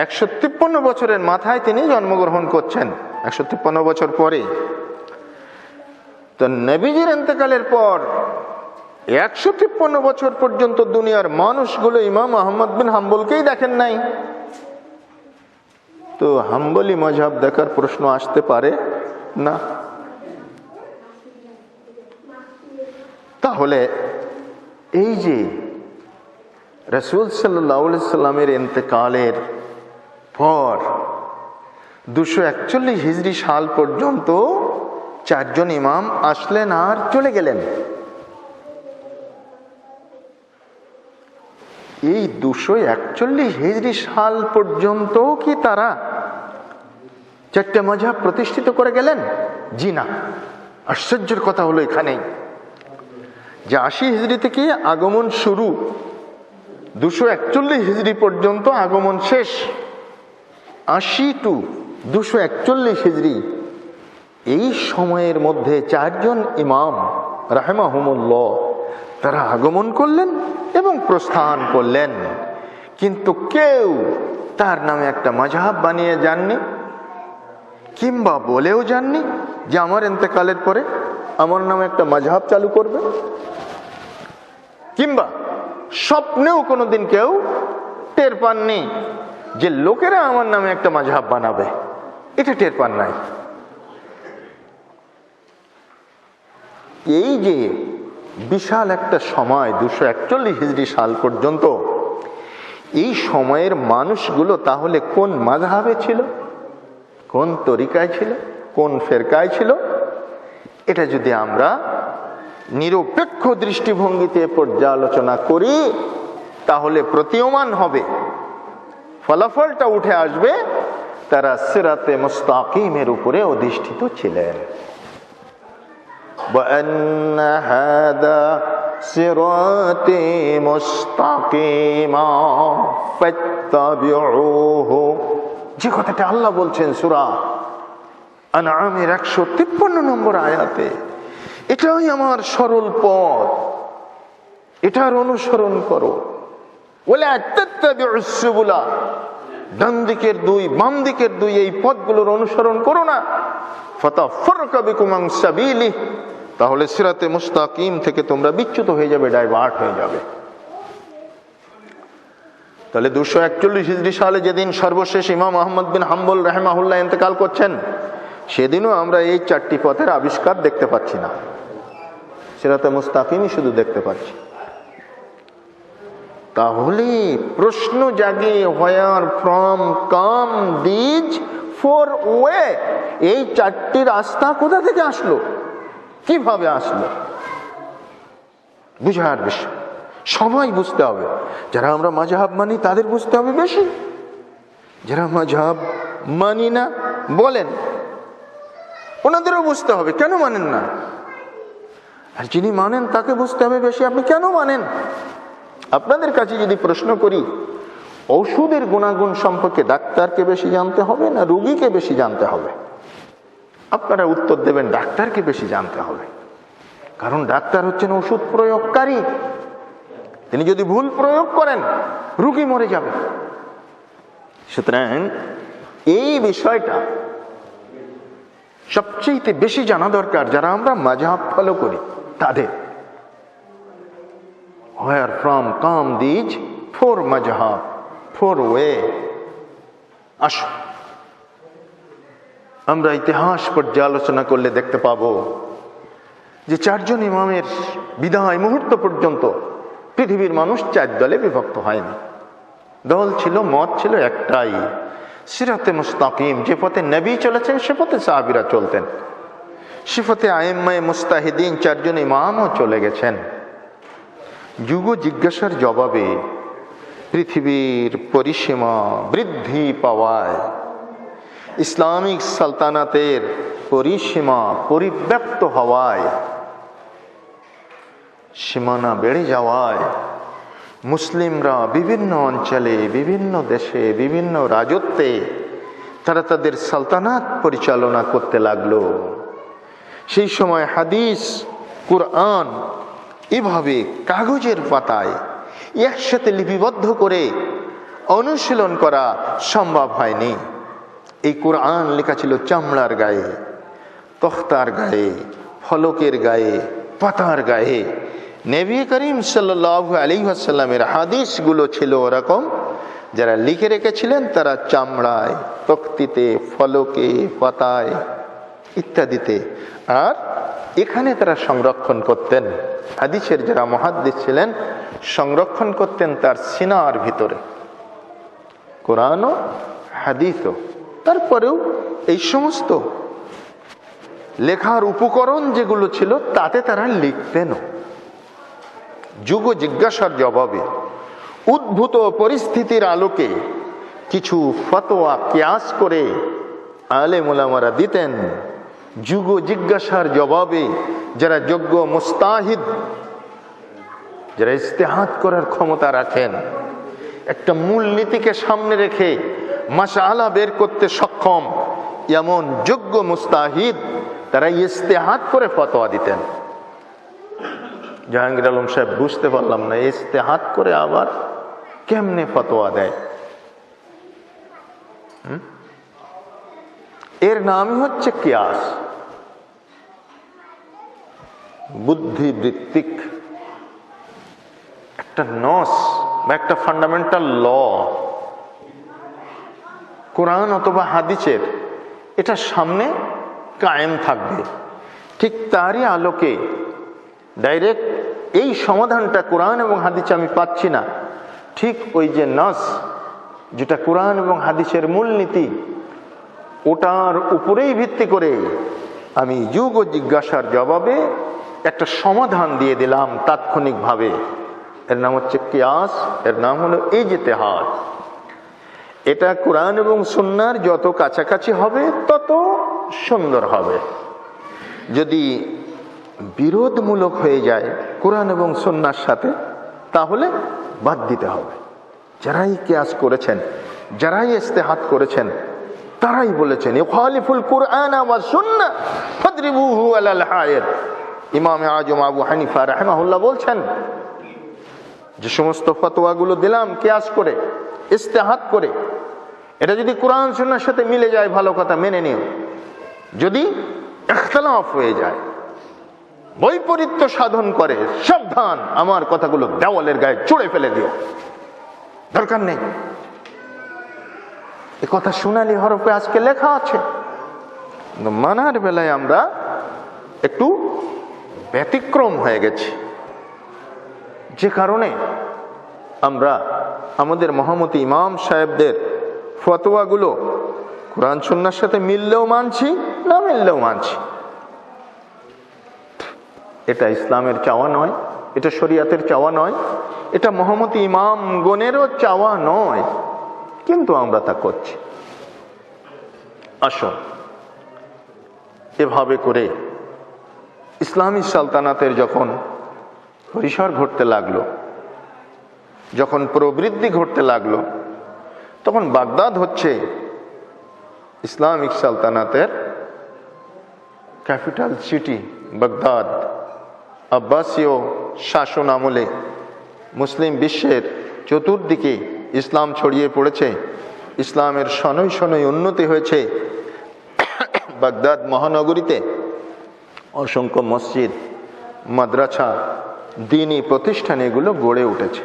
153 বছরের মাথায় তিনি জন্মগ্রহণ করছেন, 153 বছর পরে। তো নবীজির ইন্তেকালের পর 153 বছর পর্যন্ত দুনিয়ার মানুষগুলো ইমাম আহমদ বিন হাম্বলকেই দেখেন নাই। তো হাম্বলি মাযহাব দেখার প্রশ্ন আসতে পারে না। তাহলে এই যে রাসূল সাল্লাল্লাহু আলাইহি সাল্লামের ইন্তেকালের পর 241 হিজরি সাল পর্যন্ত 4 জন ইমাম আসলেন আর চলে গেলেন। এই 241 হিজরি সাল পর্যন্ত কি তারা 4টে মাযহাব প্রতিষ্ঠিত করে গেলেন? জি না। আশ্চর্যের কথা হলো এখানেই যে 80 হিজরি থেকে আগমন শুরু, 241 হিজরি পর্যন্ত আগমন শেষ। 80 টু 241 হিজরি এই সময়ের মধ্যে 4 জন ইমাম রাহিমাহুমুল্লাহ তারা আগমন করলেন এবং প্রস্থান করলেন, কিন্তু কেউ তার নামে একটা মাযহাব বানিয়ে যাননি, কিংবা বলেও যাননি যে আমার ইন্তেকালের পরে আমার নামে একটা মাযহাব চালু করবে, কিংবা স্বপ্নেও কোনোদিন কেউ টের পাননি যে লোকেরা আমার নামে একটা মাযহাব বানাবে, এটা টের পান নাই। এই যে বিশাল একটা সময় 241 হিজরি সাল পর্যন্ত, এই সময়ের মানুষগুলো তাহলে কোন মাযহাবে ছিল, কোন তরিকায় ছিল, কোন ফেরকায় ছিল, এটা যদি আমরা নিরপেক্ষ দৃষ্টিভঙ্গিতে পর্যালোচনা করি তাহলে প্রতীয়মান হবে, ফলাফলটা উঠে আসবে তারা সিরাতে মুস্তাকিমের উপরে অধিষ্ঠিত ছিলেন। وَأَنَّ هَذَا صِرَاطِي مُسْتَقِيمًا فَاتَّبِعُوهُ, যে কথাটা আল্লাহ বলছেন সূরা আনআমের 153 নম্বর আয়াতে, এটাই আমার সরল পথ, এটার অনুসরণ করো। ওয়ালা তাত্তাবিউস সুবুলা, ডান দিকের দুই বাম দিকের দুই এই পথগুলোর অনুসরণ করো না। ফাতাফাররাকা বিকুম আন সাবিলি, তাহলে সিরাতে মুস্তাকিম থেকে তোমরা বিচ্যুত হয়ে যাবে, ডাইভার্ট হয়ে যাবে। তাহলে 241 হিজরি সালে যেদিন সর্বশেষ ইমাম আহমদ বিন হাম্বল রাহিমাহুল্লাহ ইন্তেকাল করছেন, সেদিনও আমরা এই 4টি পথের আবিষ্কার দেখতে পাচ্ছি না, সিরাতে মুস্তাকিমই শুধু দেখতে পাচ্ছি। তাহলে প্রশ্ন জাগে, where from come these four way, এই 4টি রাস্তা কোথা থেকে আসলো, কিভাবে আসলো? বুঝার বিষয়, সবাই বুঝতে হবে। যারা আমরা মাযহাব মানি তাদের বুঝতে হবে বেশি, যারা মাযহাব মানি না বলেন ওনাদেরও বুঝতে হবে কেন মানেন না, আর যিনি মানেন তাকে বুঝতে হবে বেশি আপনি কেন মানেন। আপনাদের কাছে যদি প্রশ্ন করি ঔষধের গুণাগুণ সম্পর্কে ডাক্তারকে বেশি জানতে হবে না রোগীকে বেশি জানতে হবে, আপনারা উত্তর দেবেন ডাক্তারকে বেশি জানতে হবে, কারণ ডাক্তার হচ্ছেন ওষুধ প্রয়োগকারী। তিনি যদি ভুল প্রয়োগ করেন রোগী মরে যাবে। সুতরাং এই বিষয়টা সবচেয়ে বেশি জানা দরকার যারা আমরা মাযহাব ফলো করি তাদের। Where from come these four mazhab, four way? আসো আমরা ইতিহাস পর্যালোচনা করলে দেখতে পাবো যে 4 জন ইমামের বিদায় মুহূর্ত পর্যন্ত পৃথিবীর মানুষ 4 দলে বিভক্ত হয়নি। দল ছিল, মত ছিল একটাই, সিরাতে মুস্তাকিম, যে পথে নবী চলেছেন সে পথে সাহাবীরা চলতেন, সে পথে আইম্মায়ে মুস্তাহিদিন 4 জন ইমামও চলে গেছেন। যুগ জিজ্ঞাসার জবাবে পৃথিবীর পরিসীমা বৃদ্ধি পাওয়ায়, ইসলামিক সালতানাতের পরিসীমা পরিব্যাপ্ত হওয়ায় সীমানা বেড়ে যাওয়ায় মুসলিমরা বিভিন্ন অঞ্চলে, বিভিন্ন দেশে, বিভিন্ন রাজত্বে তারা তাদের সালতানাত পরিচালনা করতে লাগলো। সেই সময় হাদিস, কুরআন এভাবে কাগজের পাতায় একসাথে লিপিবদ্ধ করে অনুশীলন করা সম্ভব হয়নি। এই কোরআন লেখা ছিল চামড়ার গায়ে, তখতার গায়ে, ফলকের গায়ে, পাতার গায়ে। নবী করিম সাল্লাল্লাহু আলাইহি ওয়াসাল্লামের হাদিসগুলো ছিল ওরকম, যারা লিখে রেখেছিলেন তারা চামড়ায়, তখতিতে, ফলকে, পাতায় ইত্যাদিতে, আর এখানে তারা সংরক্ষণ করতেন। হাদিসের যারা মুহাদ্দিস ছিলেন সংরক্ষণ করতেন তার সিনার ভিতরে, কোরআন ও হাদিসও। তারপরেও এই সমস্ত লেখার উপকরণ যেগুলো ছিল তাতে তারা লিখতেনও। যুগ জিজ্ঞাসার জবাবে উদ্ভূত পরিস্থিতির আলোকে কিছু ফতোয়া কিয়াস করে আলেম ওলামারা দিতেন। যুগ জিজ্ঞাসার জবাবে যারা যোগ্য মুস্তাহিদ, যারা ইস্তেহাদ করার ক্ষমতা রাখেন, একটা মূল নীতিকে সামনে রেখে মাসআলা বের করতে সক্ষম, এমন যোগ্য মুস্তাহিদ তারা ইস্তেহাদ করে ফতোয়া দিতেন। জাহাঙ্গীর আলম সাহেব বুঝতে পারলাম না, ইস্তেহাদ করে আবার কেমনে ফতোয়া দেয়? এর নামই হচ্ছে কিয়াস, বুদ্ধিবৃত্তিক একটা নস বা একটা ফান্ডামেন্টাল ল কোরআন অথবা হাদিসের, এটা সামনে কায়েম থাকবে। ঠিক তারই আলোকে ডাইরেক্ট এই সমাধানটা কোরআন এবং হাদিসে আমি পাচ্ছি না, ঠিক ওই যে নস যেটা কোরআন এবং হাদিসের মূলনীতি, ওটার উপরেই ভিত্তি করে আমি যুগ ও জিজ্ঞাসার জবাবে একটা সমাধান দিয়ে দিলাম তাৎক্ষণিকভাবে। এর নাম হচ্ছে কিয়াস, এর নাম হলো ইজতিহাদ। এটা কোরআন এবং সুন্নাহর যত কাছাকাছি হবে তত সুন্দর হবে। যদি বিরোধমূলক হয়ে যায় কোরআন এবং সুন্নাহর সাথে, তাহলে বাদ দিতে হবে। যারাই কিয়াস করেছেন, যারাই ইজতিহাদ করেছেন, তারাই বলেছেন ইখালিফুল কুরআন ওয়া সুন্নাহ ফাদরিবুহু আলাল হায়ের। ইমাম আজম আবু হানিফা রাহিমাহুল্লাহ বলছেন, যে সমস্ত ফতোয়াগুলো দিলাম কিয়াস করে, ইজতিহাদ করে, এটা যদি কোরআন সুন্নাহর সাথে মিলে যায় ভালো কথা, মেনে নিও। যদি ইখতিলাফ হয়ে যায়, বৈপরীত্য সাধন করে, সাবধান, আমার কথাগুলো দেওয়ালের গায়ে চড়ে ফেলে দিও, দরকার নেই। এ কথা সোনালী হরফে আজকে লেখা আছে, মানার বেলায় আমরা একটু ব্যতিক্রম হয়ে গেছি, যে কারণে আমরা আমাদের মহামতি ইমাম সাহেবদের ফতোয়াগুলো কোরআন সুন্নাহর সাথে মিললেও মানছি, না মিললেও মানছি। এটা ইসলামের চাওয়া নয়, এটা শরিয়াতের চাওয়া নয়, এটা মহামতি ইমামগণেরও চাওয়া নয়, কিন্তু আমরা তা করছি। আসুন, এভাবে করে ইসলামী সালতানাতের যখন পরিসর ঘটতে লাগলো, যখন প্রবৃদ্ধি ঘটতে লাগলো, তখন বাগদাদ হচ্ছে ইসলামিক সালতানাতের ক্যাপিটাল সিটি। বাগদাদ আব্বাসীয় শাসন আমলে মুসলিম বিশ্বের চতুর্দিকে ইসলাম ছড়িয়ে পড়েছে, ইসলামের শনৈ শনৈ উন্নতি হয়েছে। বাগদাদ মহানগরীতে অসংখ্য মসজিদ, মাদ্রাসা, দ্বীনি প্রতিষ্ঠান এগুলো গড়ে উঠেছে।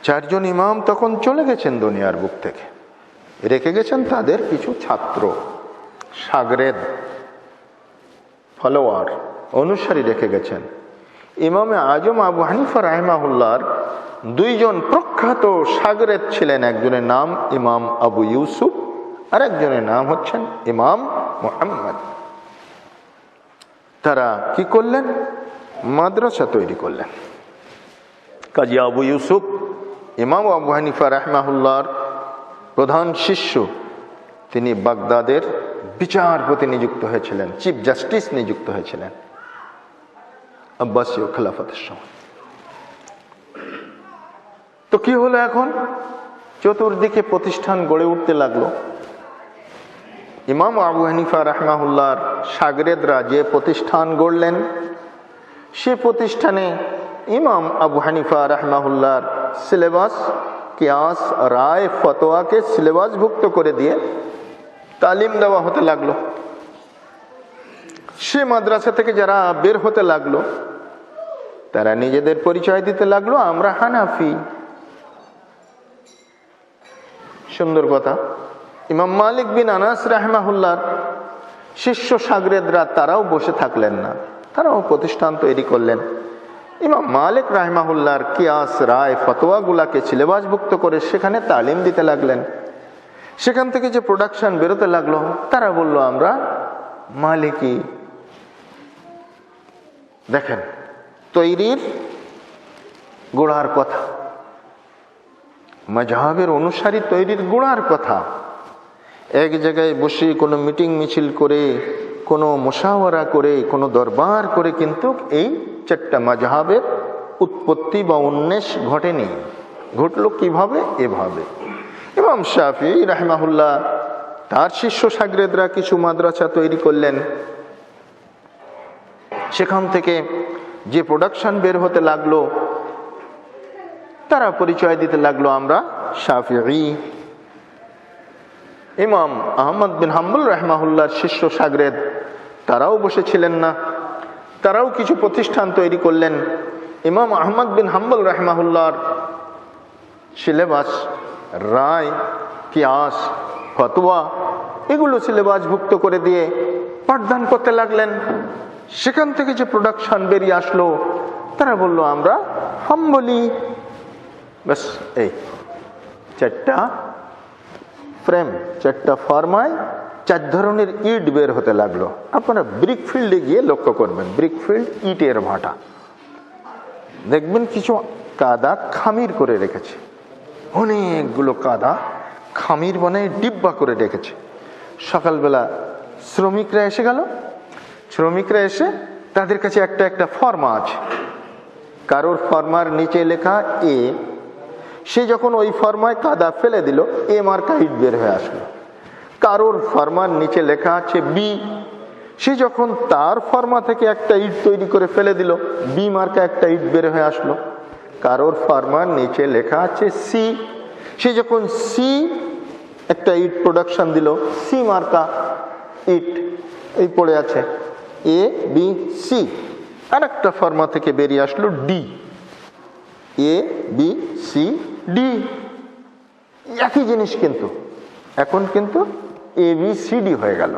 চারজন ইমাম তখন চলে গেছেন দুনিয়ার বুক থেকে, রেখে গেছেন তাদের কিছু ছাত্র, শাগরেদ, ফলোয়ার, অনুসারী রেখে গেছেন। ইমামে আজম আবু হানিফা রাহিমাহুল্লাহর দুইজন প্রখ্যাত শাগরেদ ছিলেন, একজনের নাম ইমাম আবু ইউসুফ আর একজনের নাম হচ্ছেন ইমাম মুহাম্মদ। তারা কি করলেন? মাদ্রাসা তৈরি করলেন। কাজী আবু ইউসুফ ইমাম আবু হানিফা রাহিমাহুল্লাহর প্রধান শিষ্য, তিনি বাগদাদের বিচারপতি নিযুক্ত হয়েছিলেন, চিফ জাস্টিস নিযুক্ত হয়েছিলেন। আব্বাসীয় খেলাফতের সময়। তো কি হলো এখন? চতুর্দিকে প্রতিষ্ঠান গড়ে উঠতে লাগলো। ইমাম আবু হানিফা রাহমাহুল্লাহর শাগরেদরা যে প্রতিষ্ঠান গড়লেন, সে প্রতিষ্ঠানে ইমাম আবু হানিফা রাহমাহুল্লাহর সিলেবাস, কিয়াস, রায়, ফতোয়াকে সিলেবাসভুক্ত করে দিয়ে তালিম দেওয়া হতে লাগলো। সে মাদ্রাসা থেকে যারা বের হতে লাগলো, তারা নিজেদের পরিচয় দিতে লাগলো, আমরা হানাফি। সুন্দর কথা। ইমাম মালিক বিন আনাস রাহমাহুল্লাহর শিষ্য শাগরেদরা তারাও বসে থাকলেন না, তারাও প্রতিষ্ঠান তৈরি করলেন। ইমাম মালিক রাহমাহুল্লাহর কিয়াস, রায়, ফতোয়াগুলাকে সিলেবাসভুক্ত করে সেখানে তালিম দিতে লাগলেন। সেখান থেকে যে প্রোডাকশন বেরোতে লাগলো, তারা বলল আমরা মালিকি। দেখেন, তৈরির গোড়ার কথা, মাযহাবের অনুসারী তৈরির গোড়ার কথা। এক জায়গায় বসে কোনো মিটিং মিছিল করে, কোনো মুশাওয়ারা করে, কোনো দরবার করে কিন্তু এই চারটা মাযহাবের উৎপত্তি বা উন্মেষ ঘটেনি। ঘটলো কিভাবে? এভাবে। ইমাম শাফিঈ রাহমাহুল্লাহ তার শিষ্য শাগরেদরা কিছু মাদ্রাসা তৈরি করলেন। সেখান থেকে যে প্রোডাকশন বের হতে লাগলো, তারা পরিচয় দিতে লাগলো আমরা শাফিঈ। ইমাম আহমদ বিন হাম্বল রাহমাহুল্লাহর শিষ্য শাগরেদ তারাও বসেছিলেন না, তারাও কিছু প্রতিষ্ঠান তৈরি করলেন। ইমাম আহমদ বিন হাম্বল রাহমাহুল্লাহর সিলেবাস, রায়, কিয়াস, ফতোয়া এগুলো সিলেবাসভুক্ত করে দিয়ে পাঠদান করতে লাগলেন। সেখান থেকে যে প্রোডাকশন বেরিয়ে আসলো, তারা বলল আমরা হাম্বলি। ব্যাস, এই চারটা ফ্রেম, চারটা ফরমায় চার ধরনের ইট বের হতে লাগলো। আপনারা ব্রিক ফিল্ডে গিয়ে লক্ষ্য করবেন, ব্রিক ফিল্ড ইটের ভাটা, দেখবেন কিছু কাদা খামির করে রেখেছে, অনেকগুলো কাদা খামির বানায় ডিব্বা করে রেখেছে। সকালবেলা শ্রমিকরা এসে গেল, শ্রমিকরা এসে তাদের কাছে একটা একটা ফর্মা আছে, কারোর ফর্মার নিচে লেখা এ, সে যখন ওই ফর্মায় কাদা ফেলে দিল, এ মার্কা ইট বের হয়ে আসলো। কারোর ফর্মার নিচে লেখা আছে বি, সে যখন তার ফর্মা থেকে একটা ইট তৈরি করে ফেলে দিল, বি মার্কা একটা ইট বের হয়ে আসলো। কারোর ফর্মার নিচে লেখা আছে সি, সে যখন সি একটা ইট প্রোডাকশন দিল, সি মার্কা ইট এই পড়ে আছে, এ বি সি। আর একটা ফর্মা থেকে বেরিয়ে আসলো D, A B C D, একই জিনিস কিন্তু এখন কিন্তু এ বি সি ডি হয়ে গেল।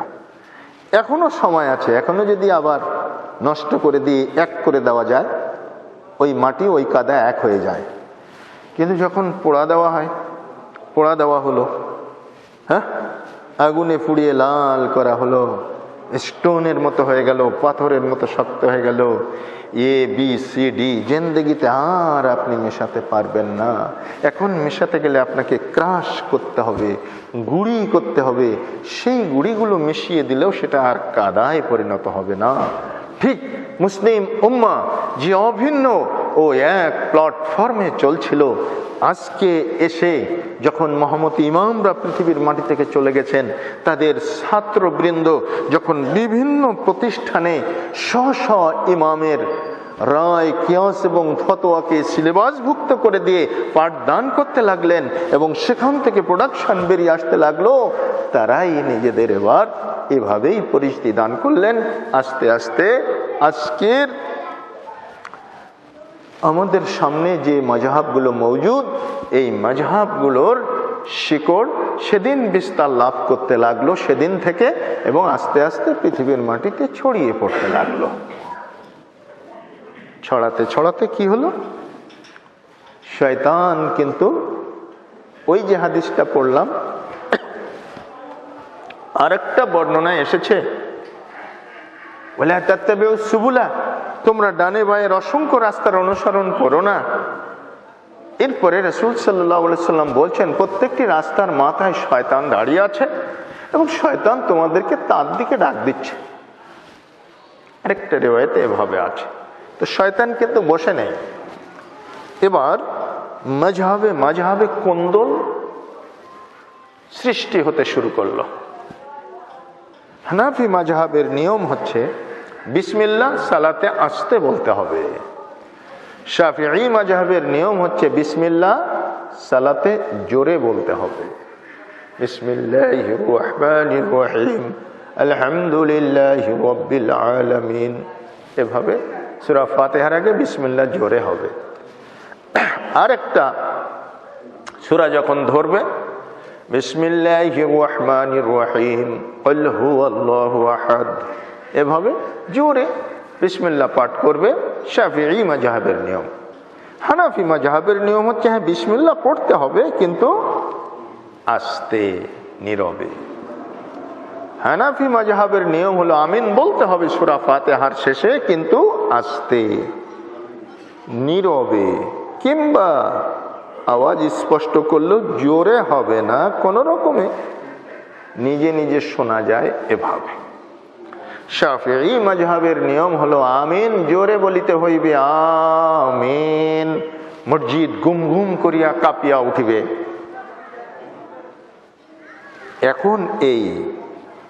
এখনো সময় আছে, এখনো যদি আবার নষ্ট করে দিয়ে এক করে দেওয়া যায়, ওই মাটি ওই কাদা এক হয়ে যায়। কিন্তু যখন পোড়া দেওয়া হয়, পোড়া দেওয়া হলো, হ্যাঁ, আগুনে পুড়িয়ে লাল করা হলো, স্টোনের মতো হয়ে গেল, পাথরের মতো শক্ত হয়ে গেল, এ বি সি ডি জিন্দেগিতে আর আপনি মেশাতে পারবেন না। এখন মেশাতে গেলে আপনাকে ক্রাশ করতে হবে, গুঁড়ি করতে হবে। সেই গুঁড়িগুলো মিশিয়ে দিলেও সেটা আর কাদায় পরিণত হবে না। ঠিক মুসলিম উম্মাহ যে অভিন্ন ও এক প্ল্যাটফর্মে চলছিল, আজকে এসে যখন মহম্মদী ইমামরা পৃথিবীর মাটি থেকে চলে গেছেন, তাদের ছাত্রবৃন্দ যখন বিভিন্ন প্রতিষ্ঠানে স্ব স্ব ইমামের রায়, কিয়াস এবং ফতোয়াকে সিলেবাসভুক্ত করে দিয়ে পাঠদান করতে লাগলেন এবং সেখান থেকে প্রোডাকশন বেরিয়ে আসতে লাগলো, তারাই নিজেদের এবার এভাবেই পরিচিতি দান করলেন। আস্তে আস্তে আজকের আমাদের সামনে যে মাযহাবগুলো মওজুদ, এই মাযহাবগুলোর শিকড় সেদিন বিস্তার লাভ করতে লাগলো, সেদিন থেকে, এবং আস্তে আস্তে পৃথিবীর মাটিতে ছড়িয়ে পড়তে লাগলো। ছড়াতে ছড়াতে কি হলো? শয়তান কিন্তু ওই যে হাদিসটা পড়লাম, আরেকটা বর্ণনায় এসেছে, ওয়ালা তাত্তাবিউ সুবুলা, তোমরা ডানে বাঁয়ের অসংখ্য রাস্তার অনুসরণ করো না। এরপরে রাসূল সাল্লাল্লাহু আলাইহি সাল্লাম বলছেন, প্রত্যেকটি রাস্তার মাথায় শয়তান দাঁড়িয়ে আছে এবং শয়তান তোমাদেরকে তার দিকে ডাক দিচ্ছে। আরেকটা রিওয়ায়াতে এভাবে আছে, তো শয়তান কিন্তু বসে নেই। এবার মাযহাবে মাযহাবে কোন্দল সৃষ্টি হতে শুরু করলো। হানাফি মাযহাবের নিয়ম হচ্ছে বিসমিল্লাহ সালাতে আসতে বলতে হবে। শাফিঈ মাযহাবের নিয়ম হচ্ছে বিসমিল্লাহ সালাতে জোরে বলতে হবে। বিসমিল্লাহির রহমানির রহিম আলহামদুলিল্লাহি রাব্বিল আলামিন, এভাবে সূরা ফাতিহার আগে বিসমিল্লাহ জোরে হবে। আরেকটা সূরা যখন ধরবে বিসমিল্লাহির রহমানির রহিম কুল হুয়াল্লাহু আহাদ, এভাবে জোরে বিসমিল্লাহ পাঠ করবে। শাফিঈ মাযহাবের নিয়ম। হানাফি মাযহাবের নিয়ম হচ্ছে হ্যাঁ বিসমিল্লাহ পড়তে হবে কিন্তু আস্তে, নীরবে। হানাফি মাযহাবের নিয়ম হলো আমিন বলতে হবে সূরা ফাতিহার শেষে, কিন্তু আস্তে, নীরবে, কিংবা আওয়াজ স্পষ্ট করলেও জোরে হবে না, কোনো রকমে নিজে নিজে শোনা যায় এভাবে। শাফিঈ মাযহাবের নিয়ম হলো আমিন জোরে বলিতে হইবে, আমিন, মসজিদ গুম গুম করিয়া কাঁপিয়া উঠিবে। এখন এই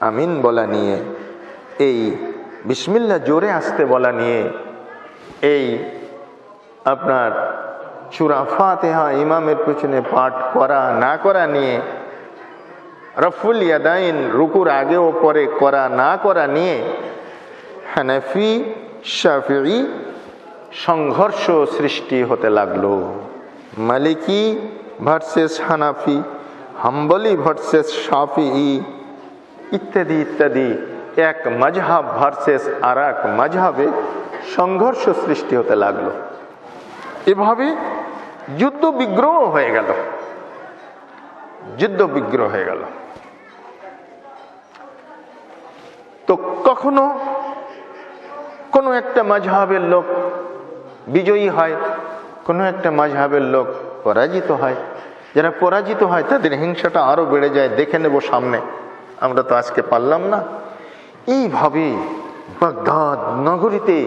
আমিন বলা নিয়ে, এই বিসমিল্লাহ জোরে আসতে বলা নিয়ে, এই আপনার সূরা ফাতিহা ইমামের পেছনে পাঠ করা না করা নিয়ে, রফুল ইয়াদাইন রুকুর আগে ও পরে করা না করা নিয়ে হানাফি শাফিঈ সংঘর্ষ সৃষ্টি হতে লাগলো। মালিকি ভার্সেস হানাফি, হাম্বলি ভার্সেস শাফিঈ, ইত্যাদি ইত্যাদি, এক মাযহাব ভার্সেস আর এক মাযহাবে সংঘর্ষ সৃষ্টি হতে লাগলো। এভাবে যুদ্ধ বিগ্রহ হয়ে গেল, যুদ্ধ বিগ্রহ হয়ে গেল। তো কখনো কোনো একটা মাযহাবের লোক বিজয়ী হয়, কোনো একটা মাযহাবের লোক পরাজিত হয়। যারা পরাজিত হয় তাদের হিংসাটা আরো বেড়ে যায়, দেখে নেব সামনে, আমরা তো আজকে পারলাম না। এইভাবে বাগদাদ নগরীতে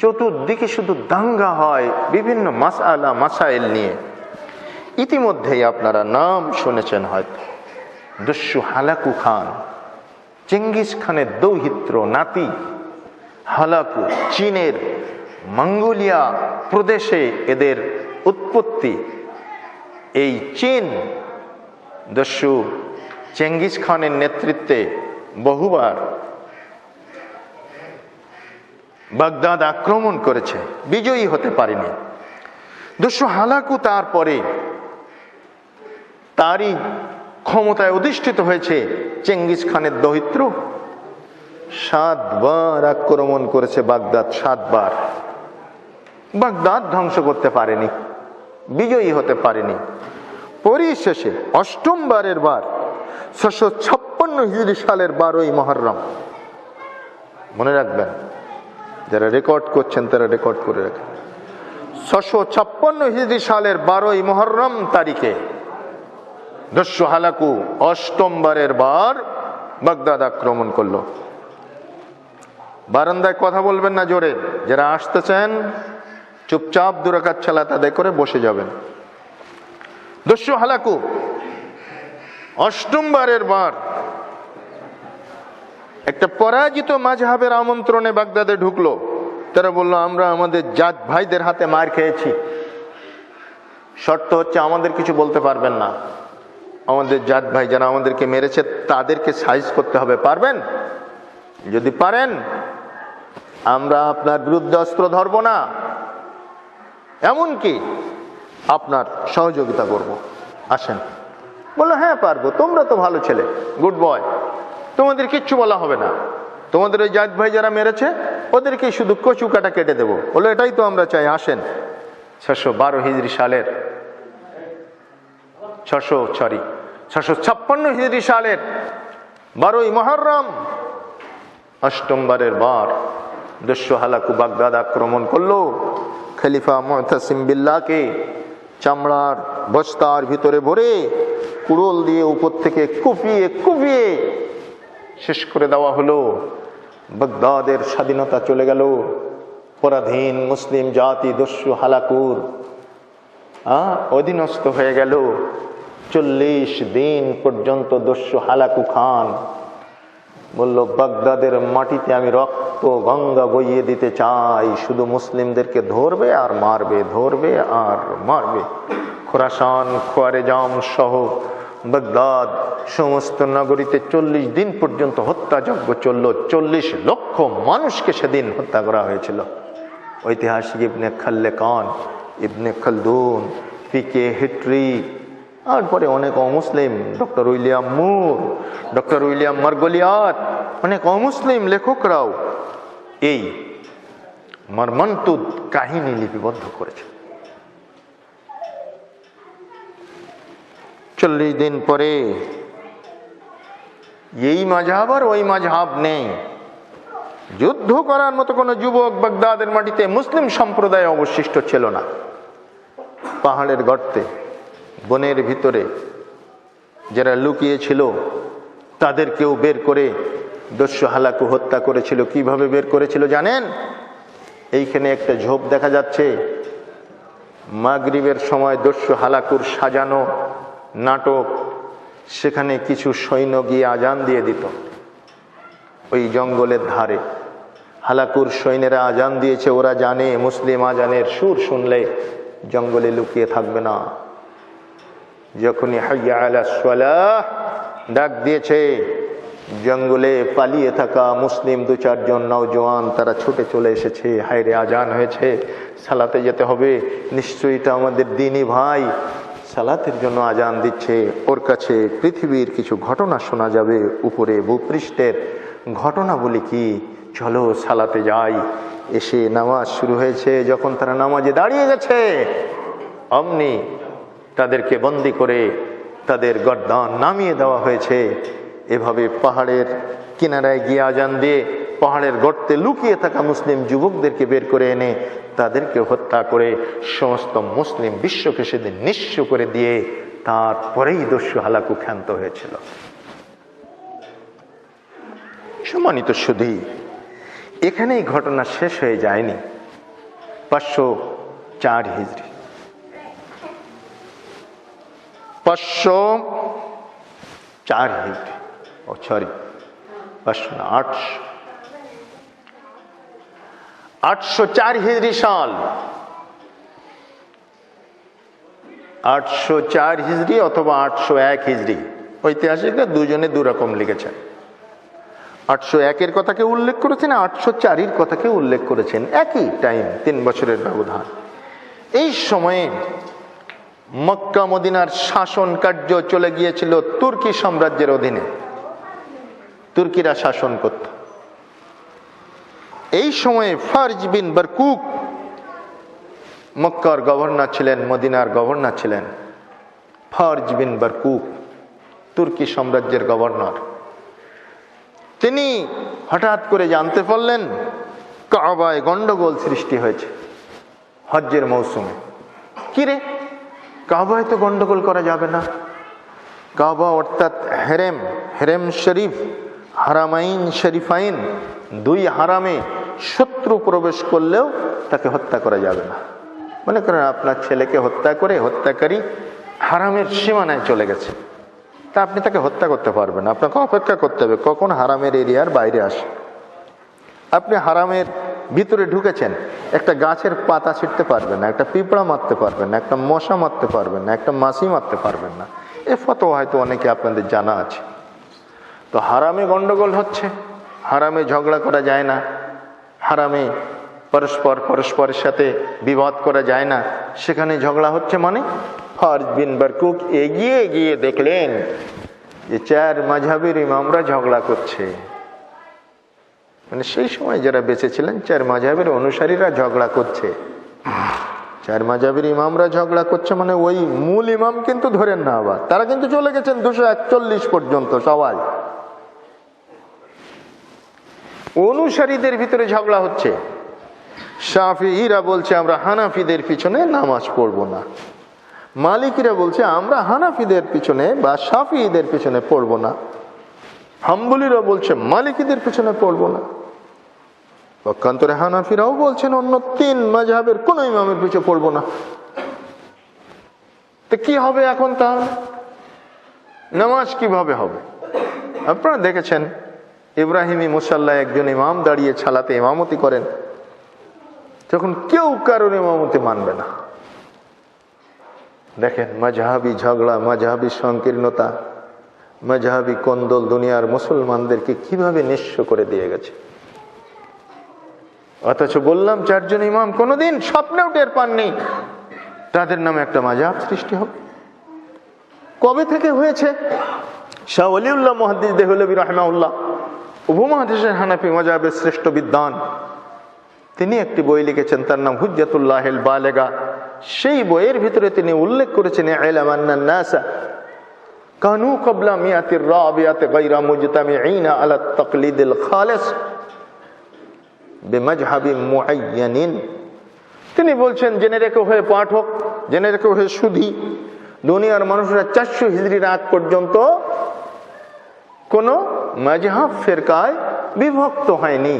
চতুর্দিকে শুধু দাঙ্গা হয় বিভিন্ন মাসআলা মাসাইল নিয়ে। ইতিমধ্যেই আপনারা নাম শুনেছেন হয়তো, দস্যু হালাকু খান, চেঙ্গিস খানের দৌহিত্র নাতি হালাকু। চীনের মঙ্গোলিয়া প্রদেশে এদের উৎপত্তি। এই চীন দস্যু চেঙ্গিস খানের নেতৃত্বে বহুবার বাগদাদ আক্রমণ করেছে, বিজয়ী হতে পারেনি। দস্যু হালাকু তারপরে তারই ক্ষমতায় অধিষ্ঠিত হয়েছে চেঙ্গিস খানের দৌহিত্র। 7 বার আক্রমণ করেছে বাগদাদ, 7 বার। বাগদাদ ধ্বংস করতে পারেনি, বিজয়ী হতে পারেনি। পরিশেষে 8ম বারের বার 656 হিজরি সালের 12ই মুহররম, মনে রাখবেন, যারা রেকর্ড করছেন তারা রেকর্ড করে রাখেন। 656 হিজরি সালের 12ই মুহররম তারিখে দস্যু হালাকু 8ম বারের বার বাগদাদ আক্রমণ করলো। বারান্দায় কথা বলবেন না জোরে, যারা আসতেছেন চুপচাপ 2 রাকাত সালাত আদায় করে বসে যাবেন। দস্যু হালাকু 8ম বারের বার একটা পরাজিত মাযহাবের আমন্ত্রণে বাগদাদে ঢুকলো। তারা বললো আমরা আমাদের জাত ভাইদের হাতে মার খেয়েছি, শর্ত হচ্ছে আমাদের কিছু বলতে পারবেন না, আমাদের জাত ভাই যারা আমাদেরকে মেরেছে তাদেরকে সাইজ করতে হবে। পারবেন? যদি পারেন আমরা আপনার বিরুদ্ধে অস্ত্র ধরব না, এমনকি আপনার সহযোগিতা করব, আসেন। বললো হ্যাঁ পারবো, তোমরা তো ভালো ছেলে, গুড বয়, তোমাদের কিচ্ছু বলা হবে না, তোমাদের ওই জাত ভাই যারা মেরেছে ওদেরকে শুধু কচু কাটা কেটে দেবো। বললো এটাই তো আমরা চাই, আসেন। 612 হিজরি সালের 656 হিজরি সালের 12ই মুহররম 8ম বারের বার দস্যু হালাকু বাগদাদ আক্রমণ করলো। খলিফা মুতাসিম বিল্লাহকে চামড়ার বস্তার ভিতরে ভরে কুড়োল দিয়ে উপর থেকে কুপিয়ে কুপিয়ে শেষ করে দেওয়া হলো। বাগদাদের স্বাধীনতা চলে গেল। পরাধীন মুসলিম জাতি দস্যু হালাকুর অধীনস্থ হয়ে গেল। 40 দিন পর্যন্ত দস্যু হালাকু খান বলল, বাগদাদের মাটিতে আমি রক্ত গঙ্গা বইয়ে দিতে চাই, শুধু মুসলিমদেরকে ধরবে আর মারবে, ধরবে আর মারবে। খোরাসান, খোয়ারেজাম সহ বাগদাদ সমস্ত নগরীতে 40 দিন পর্যন্ত হত্যাযজ্ঞ চলল। 40 লক্ষ মানুষকে সেদিন হত্যা করা হয়েছিল। ঐতিহাসিক ইবনে খাল্লেকান, ইবনে খালদুন, পিকে হিট্রি, আর পরে অনেক অমুসলিম, ডক্টর উইলিয়াম মুর, ডক্টর উইলিয়াম মার্গলিয়াত, অনেক অমুসলিম লেখকরাও এই মর্মন্তুদ কাহিনী লিপিবদ্ধ করেছে। 40 দিন পরে এই মাযহাব আর ওই মাযহাব নেই। যুদ্ধ করার মতো কোন যুবক বাগদাদের মাটিতে মুসলিম সম্প্রদায় অবশিষ্ট ছিল না। পাহাড়ের গর্তে, বনের ভিতরে যারা লুকিয়ে ছিল তাদেরকেও বের করে দস্যু হালাকু হত্যা করেছিল। কিভাবে বের করেছিল জানেন? এইখানে একটা ঝোপ দেখা যাচ্ছে, মাগরিবের সময় দস্যু হালাকুর সাজানো নাটক, সেখানে কিছু সৈন্য গিয়ে আজান দিয়ে দিত। ওই জঙ্গলের ধারে হালাকুর সৈন্যরা আজান দিয়েছে, ওরা জানে মুসলিম আজানের সুর শুনলে জঙ্গলে লুকিয়ে থাকবে না। যখনই হাইয়া আলাস সালাহ ডাক দিয়েছে, জঙ্গলে পালিয়ে থাকা মুসলিম 2-4 জন নওজোয়ান তারা ছুটে চলে এসেছে। হায়রে, আজান হয়েছে, সালাতে যেতে হবে, নিশ্চয়ই এটা আমাদের দ্বীনি ভাই সালাতের জন্য আজান দিচ্ছে। ওর কাছে পৃথিবীর কিছু ঘটনা শোনা যাবে, উপরে ভূপৃষ্ঠের ঘটনা বলি কি, চলো সালাতে যাই। এসে নামাজ শুরু হয়েছে। যখন তারা নামাজে দাঁড়িয়ে গেছে, অমনি তাদেরকে বন্দি করে তাদের গর্দান নামিয়ে দেওয়া হয়েছে। এভাবে পাহাড়ের কিনারায় গিয়ে আজান দিয়ে পাহাড়ের গর্তে লুকিয়ে থাকা মুসলিম যুবকদেরকে বের করে এনে তাদেরকে হত্যা করে সমস্ত মুসলিম বিশ্বকে সেদিন নিঃস্ব করে দিয়ে তারপরেই দস্যু হালাকু ক্ষান্ত হয়েছিল। সম্মানিত সুধী, এখানেই ঘটনা শেষ হয়ে যায়নি। 504 হিজরি, 504 হিজরি, 804 হিজরি সাল, 804 হিজরি অথবা 801 হিজরি, ঐতিহাসিকরা দুজনে দুরকম লিখেছেন। 801-এর কথাকে উল্লেখ করেছেন, 804-এর কথাকে উল্লেখ করেছেন, একই টাইম, 3 বছরের ব্যবধান। এই সময়ে মক্কা মদিনার শাসন কার্য চলে গিয়েছিল তুর্কি সাম্রাজ্যের অধীনে। তুর্কিরা শাসন করত। এই সময়ে ফারজ বিন বারকুক মক্কার গভর্নর ছিলেন, মদিনার গভর্নর ছিলেন। ফারজ বিন বারকুক তুর্কি সাম্রাজ্যের গভর্নর। তিনি হঠাৎ করে জানতে পারলেন কাবায় গন্ডগোল সৃষ্টি হয়েছে হজ্জের মৌসুমে। কিরে, কাবায় তো গন্ডগোল করা যাবে না। কাবা অর্থাৎ হেরেম, হেরেম শরীফ, হারামাইন শরীফাইন, 2 হারামে শত্রু প্রবেশ করলেও তাকে হত্যা করা যাবে না। মনে করেন আপনার ছেলেকে হত্যা করে হত্যাকারী হারামের সীমানায় চলে গেছে, তা আপনি তাকে হত্যা করতে পারবেন না। আপনাকে অপেক্ষা করতে হবে কখন হারামের এরিয়ার বাইরে আসে। আপনি হারামের ভিতরে ঢুকেছেন, একটা গাছের পাতা ছিঁড়তে পারবেন না, একটা পিঁপড়া মারতে পারবেন না, একটা মশা মারতে পারবেন না, একটা মাছি মারতে পারবেন না। এ ফতোয়া হয়তো অনেকে আপনাদের জানা আছে। তো হারামে গন্ডগোল হচ্ছে, হারামে ঝগড়া করা যায় না, হারামে পরস্পরের সাথে বিবাদ করা যায় না, সেখানে ঝগড়া হচ্ছে। মানে ফারজ বিন বারকুক এগিয়ে গিয়ে দেখলেন যে 4 মাযহাবের ইমামরা ঝগড়া করছে। মানে সেই সময় যারা বেঁচে ছিলেন 4 মাযহাবের অনুসারীরা ঝগড়া করছে। 4 মাযহাবের ইমামরা ঝগড়া করছে, মানে ওই মূল ইমাম কিন্তু ধরেন না, আবার তারা কিন্তু চলে গেছেন 241 পর্যন্ত। সবাই অনুসারীদের ভিতরে ঝগড়া হচ্ছে। শাফিঈরা বলছে আমরা হানাফিদের পিছনে নামাজ পড়ব না, মালিকিরা বলছে আমরা হানাফিদের পিছনে বা শাফিঈদের পিছনে পড়ব না, হাম্বলীরা বলছে মালিকিদের পিছনে পড়ব না। পক্ষান্তরে হানাফিরাও বলছেন অন্য 3 মাযহাবের কোন ইমামের পিছু পড়বো না। তো কি হবে এখন? তাহলে নামাজ কিভাবে হবে? আপনারা দেখেছেন ইব্রাহিমী মুসাল্লায় একজন ইমাম দাঁড়িয়ে ছালাতে ইমামতি করেন, তখন কেউ কারোর ইমামতি মানবে না। দেখেন মাযহাবী ঝগড়া, মাযহাবী সংকীর্ণতা, মাযহাবী কোন্দল দুনিয়ার মুসলমানদেরকে কিভাবে নিঃস্ব করে দিয়ে গেছে। অথচ বললাম 4 জন ইমাম কোনোদিন স্বপ্নেও টের পাননি তাদের নামে একটা মাযহাব সৃষ্টি হবে। কবে থেকে হয়েছে? শাহ ওলিউল্লাহ মুহাদ্দিস দেহলভী রাহিমাহুল্লাহ, উপমহাদেশের হানাফি মাযহাবের শ্রেষ্ঠ বিদ্বান, তিনি একটি বই লিখেছেন, তার নাম হুজ্জাতুল্লাহিল বালেগা। সেই বইয়ের ভিতরে তিনি উল্লেখ করেছেন ইলাম আন্নান নাসা কানু ক্বাবলা মিয়াতির রাবিয়াতি গায়রা মুজতামিঈনা আলা তাকলিদিল খালিস বিমাযহাবি মুআয়্যানিন। তিনি বলছেন, জেনে রেখে হয়ে পাঠক, জেনে রেখে হয়ে সুধী, দুনিয়ার মানুষরা 400 হিজরির আগ পর্যন্ত কোন মাযহাব ফিরকায় বিভক্ত হয়নি।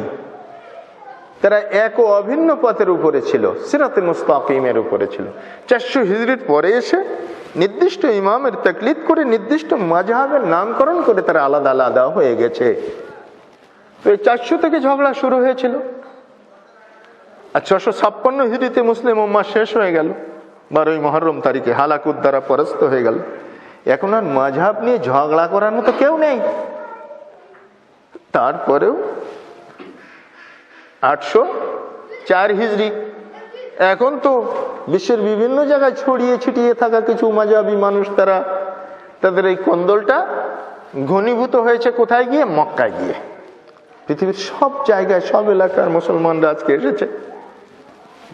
তারা এক ও অভিন্ন পথের উপরে ছিল, সিরাতে মুস্তাকিমের উপরে ছিল। 400 হিজরির পরে এসে নির্দিষ্ট ইমামের তাকলিদ করে নির্দিষ্ট মাযহাবের নামকরণ করে তারা আলাদা আলাদা হয়ে গেছে। তো এই 400 থেকে ঝগড়া শুরু হয়েছিল, আর 656 হিজরিতে মুসলিম উম্মাহ শেষ হয়ে গেল। 12ই মুহররম তারিখে হালাকুত দ্বারা পরাস্ত হয়ে গেল। এখন আর মাযহাব নিয়ে ঝগড়া করার মতো কেউ নেই। তারপরেও 804 হিজরি, এখন তো বিশ্বের বিভিন্ন জায়গায় ছড়িয়ে ছিটিয়ে থাকা কিছু মাযহাবী মানুষ, তারা তাদের এই কোন্দলটা ঘনীভূত হয়েছে কোথায় গিয়ে? মক্কায় গিয়ে। পৃথিবীর সব জায়গায় সব এলাকার মুসলমানরা আজকে এসেছে,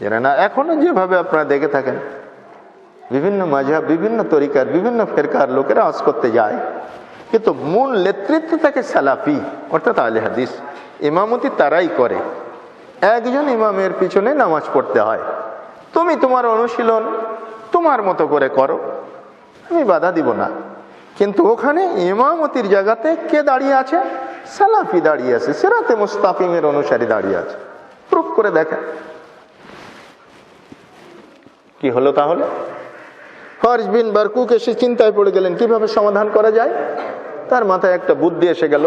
যারা না এখনো যেভাবে আপনারা দেখে থাকেন বিভিন্ন মাযহাব, বিভিন্ন তরিকার, বিভিন্ন ফিরকার লোকেরা ওয়াজ করতে যায়, কিন্তু মূল নেতৃত্ব থাকে সালাফি অর্থাৎ আহলে হাদিস। ইমামতি তারাই করে, একজন ইমামের পিছনে নামাজ পড়তে হয়। তুমি তোমার অনুশীলন তোমার মতো করে করো, আমি বাধা দিব না, কিন্তু ওখানে ইমামতির জায়গাতে কে দাঁড়িয়ে আছে? সালাফি দাঁড়িয়ে আছে, সিরাতে মুস্তাকিমের অনুসারী দাঁড়িয়ে আছে। প্রুফ করে দেখেন। কি হলো তাহলে? ফারজ বিন বারকুক এসে চিন্তায় পড়ে গেলেন কিভাবে সমাধান করা যায়। তার মাথায় একটা বুদ্ধি এসে গেল।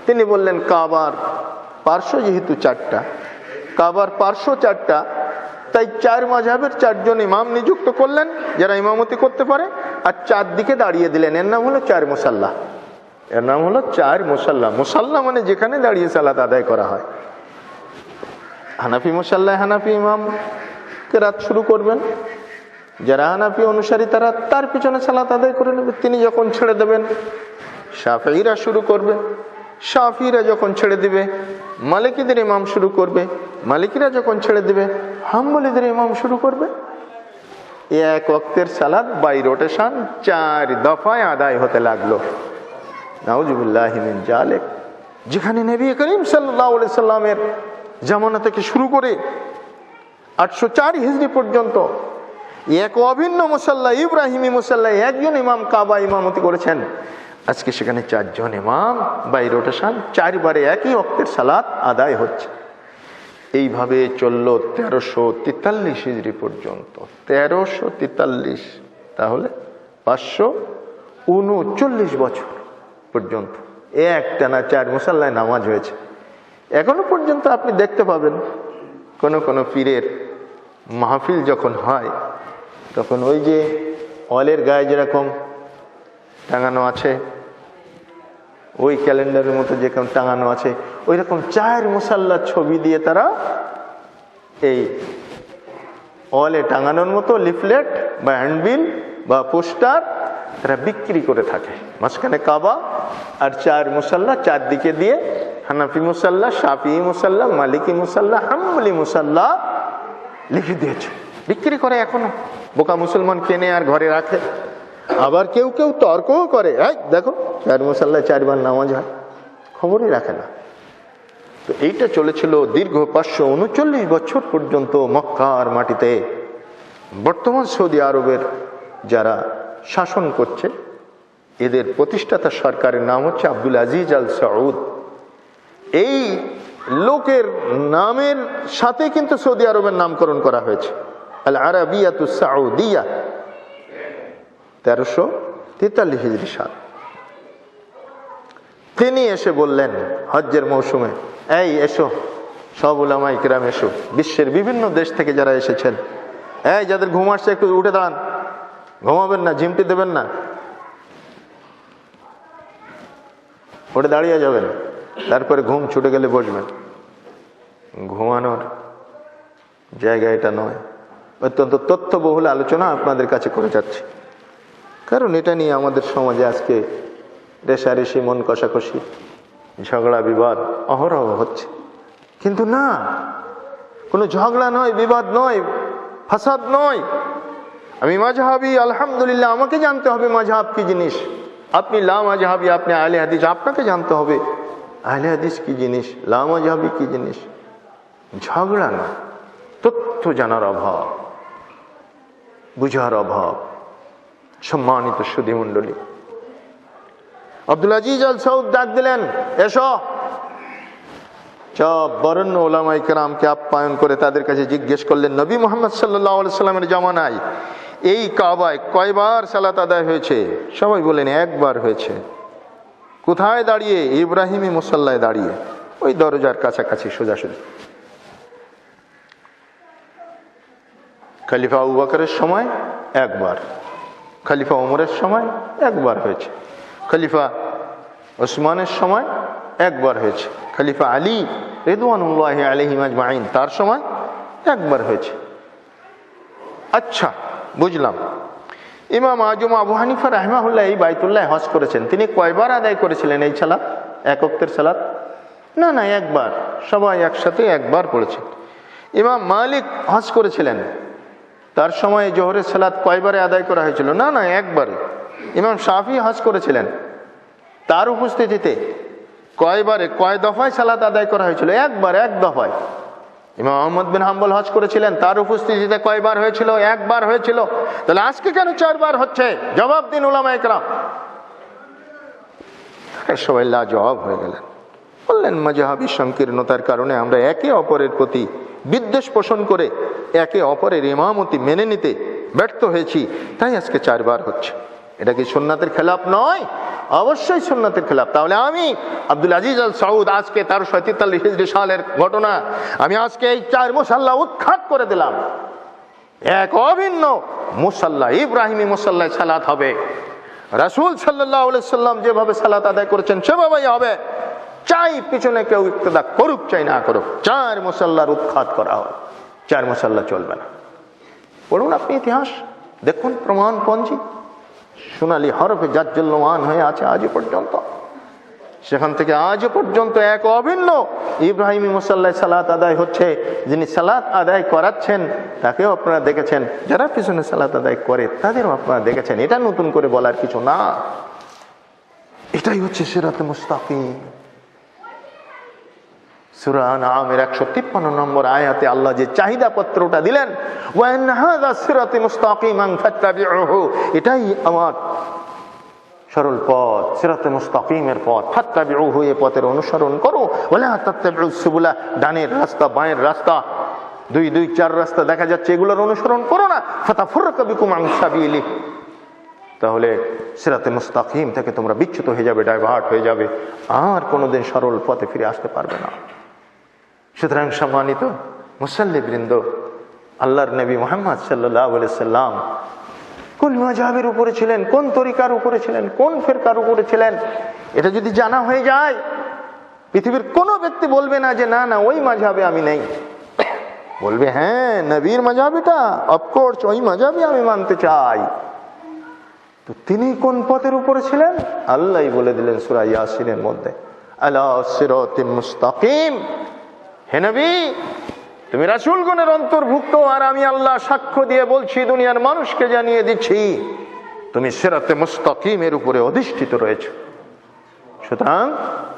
তিনি বললেন, কাবার পার্শ্ব যেহেতু 4টা, কাবার পার্শ্ব 4টা, তাই 4 মাযহাবের 4 জন ইমাম নিযুক্ত করলেন যারা ইমামতি করতে পারে, আর 4 দিকে দাঁড়িয়ে দিলেন। এর নাম হলো 4 মুসাল্লা। এর নাম হলো 4 মুসাল্লা। মুসাল্লা মানে যেখানে দাঁড়িয়ে সালাত আদায় করা হয়। হানাফি মুসাল্লায় হানাফি ইমাম কেরাত শুরু করবেন, যারা হানাফি অনুসারী তারা তার পিছনে সালাত আদায় করে নেবে। তিনি যখন ছেড়ে দেবেন শাফিঈরা শুরু করবে, শাফিঈরা যখন ছেড়ে দিবে মালিকিদের ইমাম শুরু করবে, মালিকিরা যখন ছেড়ে দিবে হাম্বলীদের ইমাম শুরু করবে। এক ওয়াক্তের সালাত বাই রোটেশন 4 দফায় আদায় হতে লাগলো। নাউজুবিল্লাহি মিন জালিক। যেখানে নবী করিম সাল্লাল্লাহু আলাইহি সাল্লামের জামানা থেকে শুরু করে 804 হিজরি পর্যন্ত এক অভিন্ন মুসাল্লা, ইব্রাহিমী মুসাল্লা, একজন ইমাম কাবা ইমামতি করেছেন। আজকে সেখানে 4 জন ইমাম বাই রোটেশন 4 বারে একই ওয়াক্তের সালাত আদায় হচ্ছে। এইভাবে চলল 1343 হিজরি পর্যন্ত। 1343, তাহলে 539 বছর পর্যন্ত একটানা 4 মুসাল্লায় নামাজ হয়েছে। এখনো পর্যন্ত আপনি দেখতে পাবেন কোন কোন পীরের মাহফিল যখন হয়, তখন ওই যে ওয়ালের গায়ে যেরকম টাঙানো আছে, ওই ক্যালেন্ডারের মতো যেরকম টাঙানো আছে, ওই রকম 4 মুসাল্লার ছবি দিয়ে তারা এই ওয়ালে টাঙানোর মতো লিফলেট বা হ্যান্ডবিল বা পোস্টার তারা বিক্রি করে থাকে। মাঝখানে কাবা আর 4 মুসাল্লা, 4 দিকে দিয়ে হানাফি মুসাল্লা, শাফিঈ মুসাল্লা, মালিকি মুসাল্লা, হাম্বলি মুসাল্লা লিখে দিয়েছে, বিক্রি করে। এখনো বোকা মুসলমান কেনে আর ঘরে রাখে। আবার কেউ কেউ তর্কও করে, দেখো 4 মুসাল্লায় 4 বার নামাজ হয়, খবরই রাখে না। তো এইটা চলেছিল দীর্ঘ 539 বছর পর্যন্ত মক্কার মাটিতে। বর্তমান সৌদি আরবের যারা শাসন করছে, এদের প্রতিষ্ঠাতা সরকারের নাম হচ্ছে আব্দুল আজিজ আল সৌদ। এই লোকের নামের সাথে কিন্তু সৌদি আরবের নামকরণ করা হয়েছে, আল আরাবিয়াতু সাউদিয়া, 1343 হিজরি সাল। তিনি এসে বললেন হজ্জের মৌসুমে, এই এসো সব উলামায়ে কিরাম এসো, বিশ্বের বিভিন্ন দেশ থেকে যারা এসেছেন, এই যাদের ঘুম আসছে একটু উঠে দাঁড়ান, ঘুমাবেন না, ঝিমটি দেবেন না, ওটা দাঁড়িয়ে যাবেন, তারপরে ঘুম ছুটে গেলে বসবেন। ঘুমানোর জায়গা এটা নয়। অত্যন্ত তথ্যবহুল আলোচনা আপনাদের কাছে করে যাচ্ছি, কারণ এটা নিয়ে আমাদের সমাজে আজকে রেষারেষি, মন কষাকষি, ঝগড়া বিবাদ অহরহ হচ্ছে। কিন্তু না, কোনো ঝগড়া নয়, বিবাদ নয়, ফাসাদ নয়। আমি মাযহাবী, আলহামদুলিল্লাহ, আমাকে জানতে হবে মাযহাব কি জিনিস। আপনি লা মাযহাবী, আপনি আহলে হাদিস, আপনাকে জানতে হবে আহলে হাদিস কি জিনিস, লা মাযহাবী কি জিনিস। ঝগড়া না, তথ্য জানার অভাব, বুঝার অভাব। সম্মানিত সুধী মণ্ডলী, আব্দুল আজিজ আল সৌদ ডাক দিলেন, এসো। সব বরেণ্য ওলামায়ে কেরামকে আপ্যায়ন করে তাদের কাছে জিজ্ঞেস করলেন, নবী মুহাম্মদ সাল্লাল্লাহু আলাইহি সাল্লামের জামানায় এই কাবায় কয়বার সালাত আদায় হয়েছে? সবাই বলেন একবার হয়েছে। কোথায় দাঁড়িয়ে? ইব্রাহিমী মুসাল্লায় দাঁড়িয়ে, ওই দরজার কাছাকাছি সোজাসুজি। খলিফা আবু বকরের সময় একবার, খলিফা ওমরের সময় একবার হয়েছে, খলিফা ওসমানের সময় একবার হয়েছে, খলিফা আলী রিদওয়ানুল্লাহি আলাইহিম আজমাইন তার সময় একবার হয়েছে। আচ্ছা, বুঝলাম। ইমাম আজম আবু হানিফা রাহিমাহুল্লাহ এই বাইতুল্লাহ হজ করেছেন, তিনি কয়বার আদায় করেছিলেন এই সালাত, এক ওয়াক্তের সালাত? না না, একবার, সবাই একসাথে একবার পড়েছেন। ইমাম মালিক হজ করেছিলেন, তার সময় জোহরের সালাত কয়বারে আদায় করা হয়েছিল? না না, একবারে। ইমাম শাফি হজ করেছিলেন, তার উপস্থিতিতে কয়বারে, কয় দফায় সালাত আদায় করা হয়েছিল? একবার, এক দফায়। ইমাম আহমদ বিন হাম্বল হজ করেছিলেন, তার উপস্থিতিতে কয়বার হয়েছিল? একবার হয়েছিল। তাহলে আজকে কেন 4 বার হচ্ছে? জবাব দিন উলামায়ে কেরাম। সবাই লাজবাব হয়ে গেলেন, বললেন মাযহাবী সংকীর্ণতার কারণে আমরা একে অপরের প্রতি বিদ্বেষ পোষণ করে একে অপরের ইমামতি মেনে নিতে ব্যর্থ হয়েছি, তাই আজকে 4 বার হচ্ছে। এটা কি সুন্নাতের খেলাফ নয়? অবশ্যই সুন্নাতের খেলাফ। তাহলে আমি আব্দুল আজিজ আল সৌদ আজকে 1343 হিজরি সালের ঘটনা, আমি আজকে এই 4 মুসাল্লা উৎখাত করে দিলাম। এক অভিন্ন মুসাল্লা, ইব্রাহিমী মুসাল্লায় সালাত হবে। রাসূল সাল্লাল্লাহু আলাইহি সাল্লাম যেভাবে সালাত আদায় করেছেন সেভাবেই হবে। চাই পিছনে কেউ ইক্তেদা করুক, চাই না করুক, 4 মুসাল্লার উৎখাত করা হয়। 4 মুসাল্লা চলবে না। পড়ুন আপনি ইতিহাস, দেখুন প্রমাণপঞ্জি সোনালী হরফে জাজ্জল্যমান হয়ে আছে আজও পর্যন্ত। সেখান থেকে আজও পর্যন্ত এক অভিন্ন ইব্রাহিমী মুসাল্লায় সালাত আদায় হচ্ছে। যিনি সালাত আদায় করাচ্ছেন তাকেও আপনারা দেখেছেন, যারা পিছনে সালাত আদায় করে তাদেরও আপনারা দেখেছেন। এটা নতুন করে বলার কিছু না, এটাই হচ্ছে সিরাতে মুস্তাকিম। সূরা আনআমের 153 নম্বর আয়াতে আল্লাহ যে চাহিদা পত্রটা দিলেন, ওয়া ইন হাযা সিরাতি মুস্তাকিমান ফাত্তাবিউহু, এটাই আমার সরল পথ, সিরাতে মুস্তাকিমের পথ। ফাত্তাবিউহু, এই পথের অনুসরণ করো। ওয়ালা তাত্তাবিউস সুবুলা, ডানের রাস্তা বাঁয়ের রাস্তা 2-4 রাস্তা দেখা যাচ্ছে, এগুলোর অনুসরণ করো না। ফাতাফাররাকা বিকুম আন সাবিলি, তাহলে সিরাতে মুস্তাকিম থেকে তোমরা বিচ্যুত হয়ে যাবে, ডাইভার্ট হয়ে যাবে, আর কোনোদিন সরল পথে ফিরে আসতে পারবে না। সুতরাং সম্মানিত মুসাল্লিবৃন্দ, আল্লাহর নবী মুহাম্মদ সাল্লাল্লাহু আলাইহি সাল্লাম কোন মাযহাবের উপরে ছিলেন, কোন তরিকার উপরে ছিলেন, কোন ফিরকার উপরে ছিলেন, এটা যদি জানা হয়ে যায়, পৃথিবীর কোনো ব্যক্তি বলবে না যে না না ওই মাযহাবে আমি নেই। বলবে হ্যাঁ, নবীর মাযহাবটা অফকোর্স ওই মাযহাবই আমি মানতে চাই। তো তিনি কোন পথের উপরে ছিলেন? আল্লাহই বলে দিলেন সূরা ইয়াসিনের মধ্যে, আলা সিরাতিম মুস্তাকিম। হে নবী, তুমি রাসূলগণের অন্তর্ভুক্ত, আর আমি আল্লাহ সাক্ষ্য দিয়ে বলছি, দুনিয়ার মানুষকে জানিয়ে দিচ্ছি, তুমি সিরাতে মুস্তাকিমের উপরে অধিষ্ঠিত রয়েছে। সুতরাং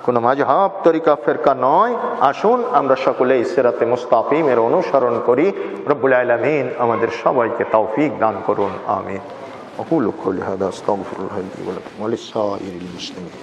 কোন মাযহাব, তরিকা, ফিরকা নয়। আসুন আমরা সকলেই সিরাতে মুস্তাকিমের অনুসরণ করি। রব্বুল আলামিন আমাদের সবাইকে তৌফিক দান করুন, আমিন। أقول قولي هذا أستغفر الله لي ولكم ولسائر المسلمين.